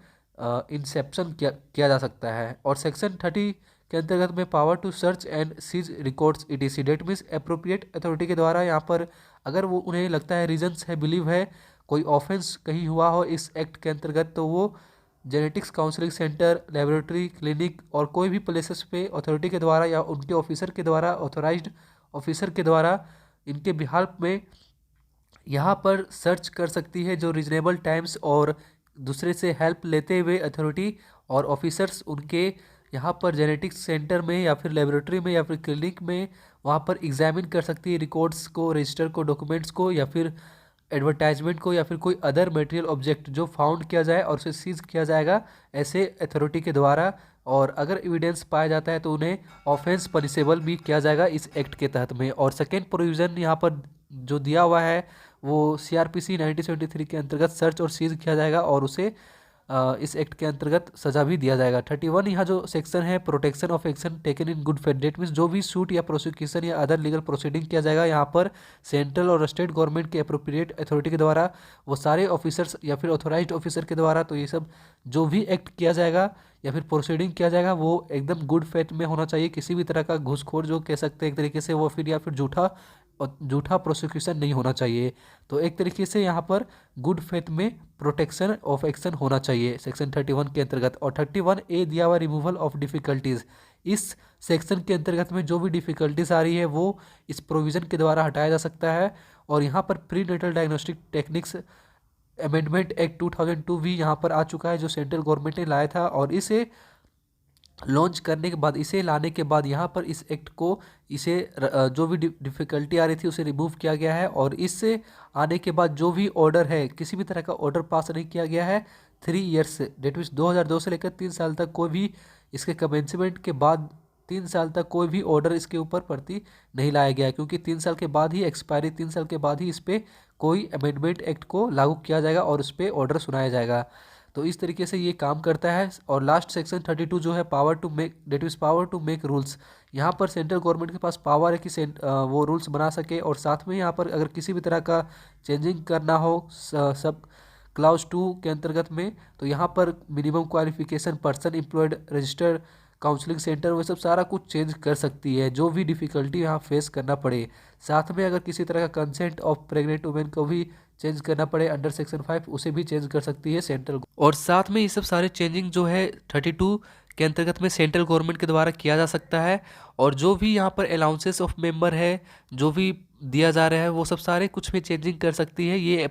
इंसेप्शन किया जा सकता है। और सेक्शन 30 के अंतर्गत में power to search and seize records ETC। That means appropriate authority के द्वारा यहाँ पर अगर वो उन्हें लगता है, रीजन्स है, बिलीव है कोई ऑफेंस कहीं हुआ हो इस एक्ट के अंतर्गत, तो वो genetics counselling centre, laboratory, clinic और कोई भी प्लेसेस पे अथॉरिटी के द्वारा या उनके ऑफिसर के द्वारा, ऑथोराइज्ड ऑफिसर के द्वारा इनके बिहाफ में यहाँ पर सर्च कर सकती है जो रीजनेबल टाइम्स और दूसरे से हेल्प लेते हुए अथॉरिटी और ऑफिसर्स उनके यहाँ पर जेनेटिक्स सेंटर में या फिर लेबोरेटरी में या फिर क्लिनिक में वहाँ पर एग्जामिन कर सकती है रिकॉर्ड्स को, रजिस्टर को, डॉक्यूमेंट्स को या फिर एडवर्टाइजमेंट को या फिर कोई अदर मटेरियल ऑब्जेक्ट जो फाउंड किया जाए और उसे सीज किया जाएगा ऐसे अथॉरिटी के द्वारा। और अगर एविडेंस पाया जाता है तो उन्हें ऑफेंस पनिशेबल भी किया जाएगा इस एक्ट के तहत में। और सेकेंड प्रोविज़न यहाँ पर जो दिया हुआ है वो CRPC 1973 के अंतर्गत सर्च और सीज किया जाएगा और उसे इस एक्ट के अंतर्गत सजा भी दिया जाएगा। 31 यहाँ जो सेक्शन है protection of action taken in good faith, date means जो भी सूट या प्रोसिक्यूशन या अदर लीगल प्रोसीडिंग किया जाएगा यहाँ पर सेंट्रल और स्टेट गवर्नमेंट के अप्रोप्रिएट अथॉरिटी के द्वारा, वो सारे ऑफिसर्स या फिर ऑथोराइज्ड ऑफिसर के द्वारा। तो ये सब जो भी एक्ट किया जाएगा या फिर प्रोसीडिंग किया जाएगा वो एकदम गुड फेथ में होना चाहिए, किसी भी तरह का घूसखोर जो कह सकते हैं एक तरीके से वो फिर या फिर झूठा प्रोसिक्यूशन नहीं होना चाहिए। तो एक तरीके से यहाँ पर गुड फेथ में प्रोटेक्शन ऑफ एक्शन होना चाहिए सेक्शन 31 के अंतर्गत। और 31A दिया हुआ रिमूवल ऑफ डिफ़िकल्टीज़, इस सेक्शन के अंतर्गत में जो भी डिफ़िकल्टीज आ रही है वो इस प्रोविज़न के द्वारा हटाया जा सकता है। और यहाँ पर pre natal diagnostic techniques amendment act 2002 भी यहाँ पर आ चुका है जो सेंट्रल गवर्नमेंट ने लाया था, और इसे लॉन्च करने के बाद, इसे लाने के बाद यहाँ पर इस एक्ट को जो भी डिफ़िकल्टी आ रही थी उसे रिमूव किया गया है। और इससे आने के बाद जो भी ऑर्डर है, किसी भी तरह का ऑर्डर पास नहीं किया गया है 3 ईयर्स से, डेट मीन्स 2002 से लेकर 3 साल तक कोई भी इसके कमेंसमेंट के बाद 3 साल तक कोई भी ऑर्डर इसके ऊपर प्रति नहीं लाया गया है, क्योंकि 3 साल के बाद ही एक्सपायरी, 3 साल के बाद ही इस पर कोई अमेंडमेंट एक्ट को लागू किया जाएगा और उस पर ऑर्डर सुनाया जाएगा। तो इस तरीके से ये काम करता है। और लास्ट सेक्शन 32 जो है power to make, that is power to make rules, यहाँ पर सेंट्रल गवर्नमेंट के पास पावर है कि वो रूल्स बना सके। और साथ में यहाँ पर अगर किसी भी तरह का चेंजिंग करना हो सब क्लाउज 2 के अंतर्गत में, तो यहाँ पर minimum qualification, person employed, registered counselling centre, वो सब सारा कुछ चेंज कर सकती है जो भी डिफ़िकल्टी यहाँ फेस करना पड़े। साथ में अगर किसी तरह का कंसेंट ऑफ प्रेग्नेंट वुमेन को भी चेंज करना पड़े अंडर सेक्शन 5, उसे भी चेंज कर सकती है सेंट्रल। और साथ में ये सब सारे चेंजिंग जो है 32 के अंतर्गत में सेंट्रल गवर्नमेंट के द्वारा किया जा सकता है। और जो भी यहाँ पर अलाउंसेस ऑफ मेंबर है जो भी दिया जा रहा है वो सब सारे कुछ भी चेंजिंग कर सकती है, ये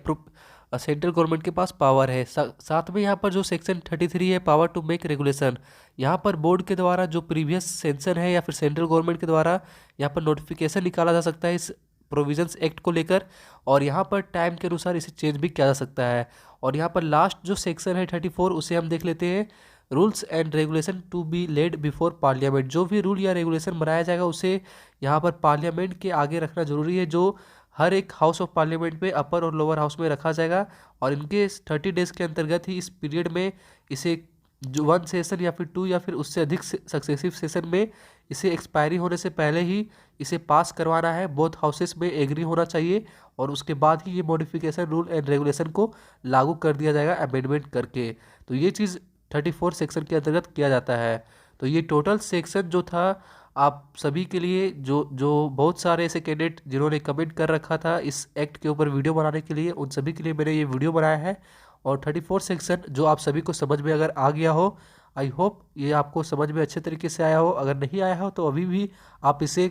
सेंट्रल गवर्नमेंट के पास पावर है। साथ में यहाँ पर जो सेक्शन 33 है पावर टू मेक रेगुलेशन, यहाँ पर बोर्ड के द्वारा जो प्रीवियस सेंशन है या फिर सेंट्रल गवर्नमेंट के द्वारा यहाँ पर नोटिफिकेशन निकाला जा सकता है इस प्रोविजंस एक्ट को लेकर, और यहाँ पर टाइम के अनुसार इसे चेंज भी किया जा सकता है। और यहाँ पर लास्ट जो सेक्शन है 34 उसे हम देख लेते हैं, rules and regulation to be laid before parliament, जो भी रूल या रेगुलेशन बनाया जाएगा उसे यहाँ पर पार्लियामेंट के आगे रखना जरूरी है, जो हर एक हाउस ऑफ पार्लियामेंट में अपर और लोअर हाउस में रखा जाएगा। और इनके 30 डेज़ के अंतर्गत ही इस पीरियड में इसे जो 1 सेशन या फिर 2 या फिर उससे अधिक सक्सेसिव सेशन में इसे एक्सपायरी होने से पहले ही इसे पास करवाना है, बोथ हाउसेस में एग्री होना चाहिए, और उसके बाद ही ये मॉडिफिकेशन रूल एंड रेगुलेशन को लागू कर दिया जाएगा अमेंडमेंट करके। तो ये चीज़ 34 सेक्शन के अंतर्गत किया जाता है। तो ये टोटल सेक्शन जो था आप सभी के लिए, जो जो बहुत सारे ऐसे कैंडिडेट जिन्होंने कमेंट कर रखा था इस एक्ट के ऊपर वीडियो बनाने के लिए, उन सभी के लिए मैंने ये वीडियो बनाया है। और 34 सेक्शन जो आप सभी को समझ में अगर आ गया हो, आई होप ये आपको समझ में अच्छे तरीके से आया हो। अगर नहीं आया हो तो अभी भी आप इसे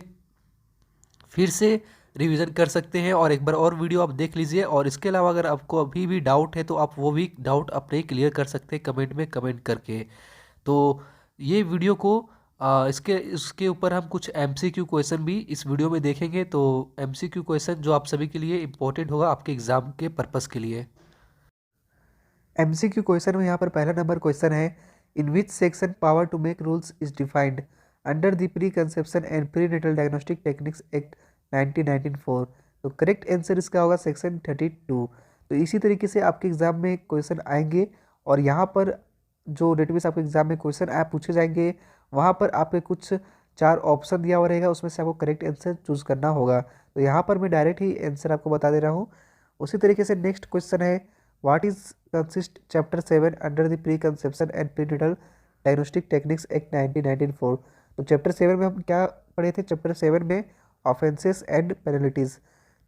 फिर से रिवीजन कर सकते हैं और एक बार और वीडियो आप देख लीजिए। और इसके अलावा अगर आपको अभी भी डाउट है तो आप वो भी डाउट अपने क्लियर कर सकते हैं कमेंट में कमेंट करके। तो ये वीडियो को इसके ऊपर हम कुछ MCQ क्वेश्चन भी इस वीडियो में देखेंगे। तो MCQ क्वेश्चन जो आप सभी के लिए इम्पोर्टेंट होगा आपके एग्ज़ाम के पर्पज़ के लिए। MCQ क्वेश्चन में यहाँ पर पहला नंबर क्वेश्चन है, in which section power to make rules is defined under the pre conception and pre natal diagnostic techniques act 1994। तो करेक्ट आंसर इसका होगा सेक्शन 32। तो इसी तरीके से आपके एग्जाम में क्वेश्चन आएंगे, और यहाँ पर जो डेटाबेस आपके एग्जाम में क्वेश्चन आप पूछे जाएंगे वहाँ पर आपके कुछ 4 ऑप्शन दिया हुआ रहेगा, उसमें से आपको करेक्ट आंसर चूज़ करना होगा। तो यहाँ पर मैं डायरेक्ट ही आंसर आपको बता दे रहा हूँ। उसी तरीके से नेक्स्ट क्वेश्चन है, what is consist chapter 7 under the pre conception and prenatal diagnostic techniques act 1994। तो चैप्टर 7 में हम क्या पढ़े थे? चैप्टर 7 में ऑफेंसेस एंड पेनल्टीज,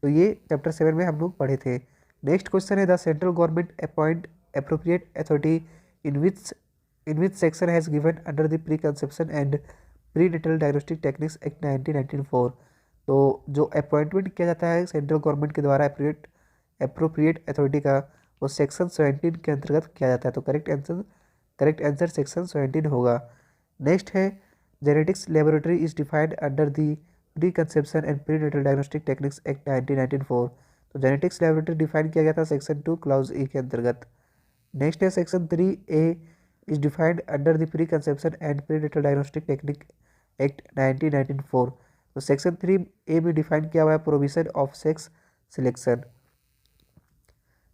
तो ये चैप्टर 7 में हम लोग पढ़े थे। नेक्स्ट क्वेश्चन है, the central government appoint appropriate authority in which section has given under the pre conception and pre natal diagnostic techniques act 1994। तो जो अपॉइंटमेंट किया जाता है सेंट्रल गवर्नमेंट के द्वारा अप्रोप्रिएट एप्रोप्रिएट अथॉरिटी का, वो सेक्शन 17 के अंतर्गत किया जाता है। तो करेक्ट आंसर सेक्शन 17 होगा। नेक्स्ट है genetics laboratory is defined under the pre conception and pre natal diagnostic techniques act 1994। तो जेनेटिक्स लेबोरेटरी डिफाइन किया गया था सेक्शन 2 क्लाउज ई के अंतर्गत। नेक्स्ट है section 3A is defined under the pre conception and pre natal diagnostic technique act 1994। तो section 3A में define किया हुआ है provision of sex selection.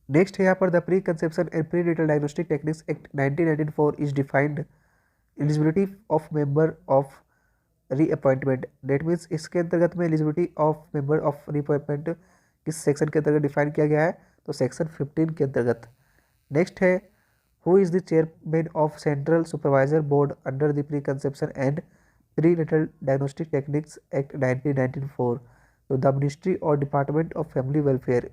Next है यहाँ पर the pre conception and pre natal diagnostic techniques act 1994 is defined eligibility of member of reappointment. That means इसके अंतर्गत में eligibility of member of reappointment किस सेक्शन के अंतर्गत डिफाइन किया गया है, तो सेक्शन 15 के अंतर्गत। नेक्स्ट है who is the chairman of central supervisor board under the pre conception and pre natal diagnostic techniques act 1994। तो द मिनिस्ट्री और डिपार्टमेंट ऑफ फैमिली वेलफेयर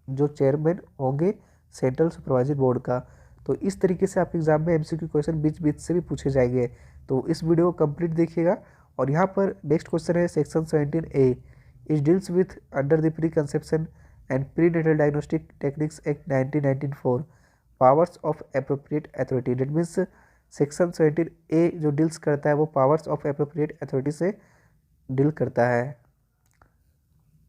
जो चेयरमैन होंगे सेंट्रल सुपरवाइजर बोर्ड का। तो इस तरीके से आपके एग्जाम में एमसीक्यू क्वेश्चन बीच बीच से भी पूछे जाएंगे। तो इस वीडियो को कंप्लीट देखिएगा। और यहाँ पर नेक्स्ट क्वेश्चन है section 17A is deals with under the pre conception and pre natal diagnostic techniques act 1994 powers of appropriate authority. That means section 17A जो डील्स करता है वो पावर्स ऑफ एप्रोप्रिएट अथॉरिटी से डील करता है।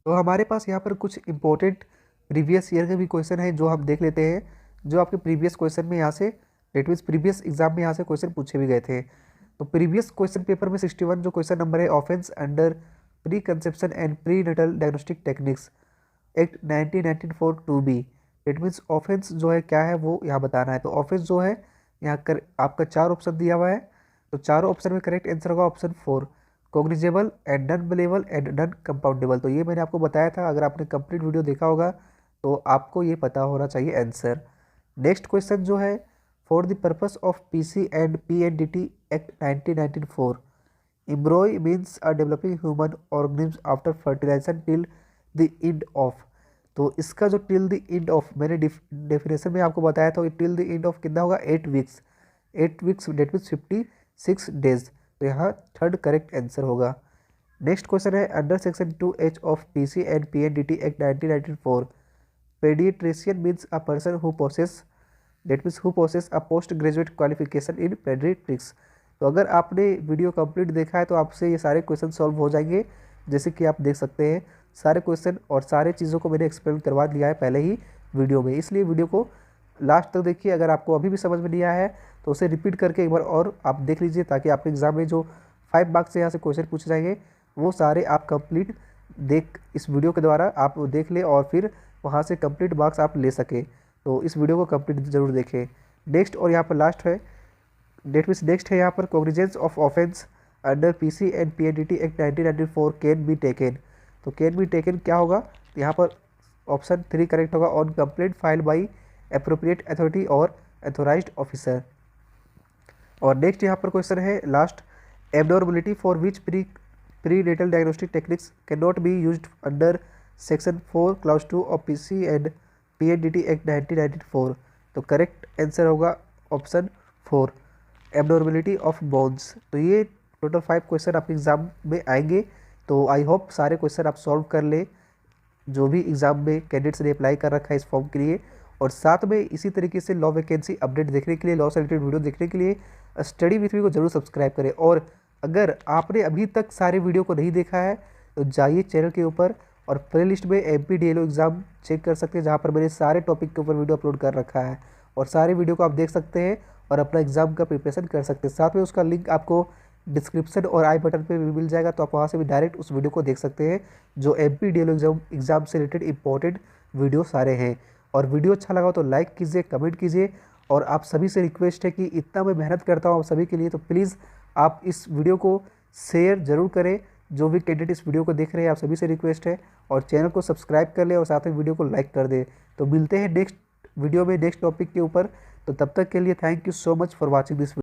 तो हमारे पास यहाँ पर कुछ इंपॉर्टेंट प्रीवियस ईयर के भी क्वेश्चन है जो हम देख लेते हैं, जो आपके प्रीवियस क्वेश्चन में यहाँ से डेट मीन्स प्रीवियस एग्जाम में यहाँ से क्वेश्चन पूछे भी गए थे। तो प्रीवियस क्वेश्चन पेपर में 61 जो क्वेश्चन नंबर है offence under pre conception and pre natal diagnostic techniques act 1994 2B। It means offence जो है क्या है वो यहाँ बताना है। तो ऑफेंस जो है यहाँ कर आपका 4 ऑप्शन दिया हुआ है। तो चारों ऑप्शन में करेक्ट आंसर होगा option 4 cognizable and non bailable and non compoundable. तो ये मैंने आपको बताया था, अगर आपने कंप्लीट वीडियो देखा होगा तो आपको ये पता होना चाहिए आंसर। नेक्स्ट क्वेश्चन जो है for the purpose of PC and PNDT act 1994 embryo means a developing human organism after fertilisation till the end of. तो इसका जो टिल द एंड ऑफ मैंने डेफिनेशन में आपको बताया था, टिल द एंड ऑफ कितना होगा 8 वीक्स डेट मीन्स 56 डेज। तो यहाँ थर्ड करेक्ट आंसर होगा। नेक्स्ट क्वेश्चन है under section 2H of PC and PNDT act 1994 paediatrician means a person who possess that means who possess a post graduate qualification in paediatrics. तो अगर आपने video complete देखा है तो आपसे ये सारे क्वेश्चन सॉल्व हो जाएंगे। जैसे कि आप देख सकते हैं सारे क्वेश्चन और सारे चीज़ों को मैंने एक्सप्लेन करवा दिया है पहले ही वीडियो में, इसलिए वीडियो को लास्ट तक देखिए। अगर आपको अभी भी समझ में नहीं आया है तो उसे रिपीट करके एक बार और आप देख लीजिए, ताकि आपके एग्जाम में जो 5 मार्क्स से यहाँ से क्वेश्चन पूछे जाएंगे वो सारे आप कंप्लीट इस वीडियो के द्वारा आप देख लें और फिर वहाँ से कंप्लीट मार्क्स आप ले सकें। तो इस वीडियो को कंप्लीट जरूर देखें। नेक्स्ट और यहाँ पर लास्ट है डेट मीन्स नेक्स्ट है यहाँ पर cognizance of offence under PC and PNDT act 1994 can be taken. तो कैन बी टेकन क्या होगा, तो यहाँ पर ऑप्शन 3 करेक्ट होगा on complaint file by appropriate authority और अथोराइज्ड ऑफिसर। और नेक्स्ट यहाँ पर क्वेश्चन है last abnormality for which pre natal diagnostic techniques can not be used under section 4 class 2 of PC and PNDT act 1994। तो correct answer होगा option 4 abnormality of bones. तो ये total 5 question आपके exam में आएंगे। तो आई होप सारे question आप सॉल्व कर ले जो भी एग्जाम में कैंडिडेट्स ने अप्लाई कर रखा है इस फॉर्म के लिए। और साथ में इसी तरीके से लॉ वैकेंसी अपडेट देखने के लिए, लॉ से रिलेटेड वीडियो देखने के लिए स्टडी विथ मी को जरूर सब्सक्राइब करें। और अगर आपने अभी तक सारे वीडियो को नहीं देखा है तो जाइए चैनल के ऊपर और प्ले लिस्ट में MP-DLO एग्जाम चेक कर सकते हैं, जहाँ पर मैंने सारे टॉपिक के ऊपर वीडियो अपलोड कर रखा है और सारे वीडियो को आप देख सकते हैं और अपना एग्जाम का प्रिपरेशन कर सकते हैं। साथ में उसका लिंक आपको डिस्क्रिप्शन और आई बटन पे भी मिल जाएगा, तो आप वहाँ से भी डायरेक्ट उस वीडियो को देख सकते हैं जो MP-DLO एग्जाम से रिलेटेड इंपॉर्टेंट वीडियो सारे हैं। और वीडियो अच्छा लगा तो लाइक कीजिए, कमेंट कीजिए। और आप सभी से रिक्वेस्ट है कि इतना मैं मेहनत करता हूँ आप सभी के लिए, तो प्लीज़ आप इस वीडियो को शेयर ज़रूर करें। जो भी कैंडिडेट इस वीडियो को देख रहे हैं आप सभी से रिक्वेस्ट है, और चैनल को सब्सक्राइब कर लें और साथ में वीडियो को लाइक कर दें। तो मिलते हैं नेक्स्ट वीडियो में नेक्स्ट टॉपिक के ऊपर। तो तब तक के लिए thank you so much for watching this.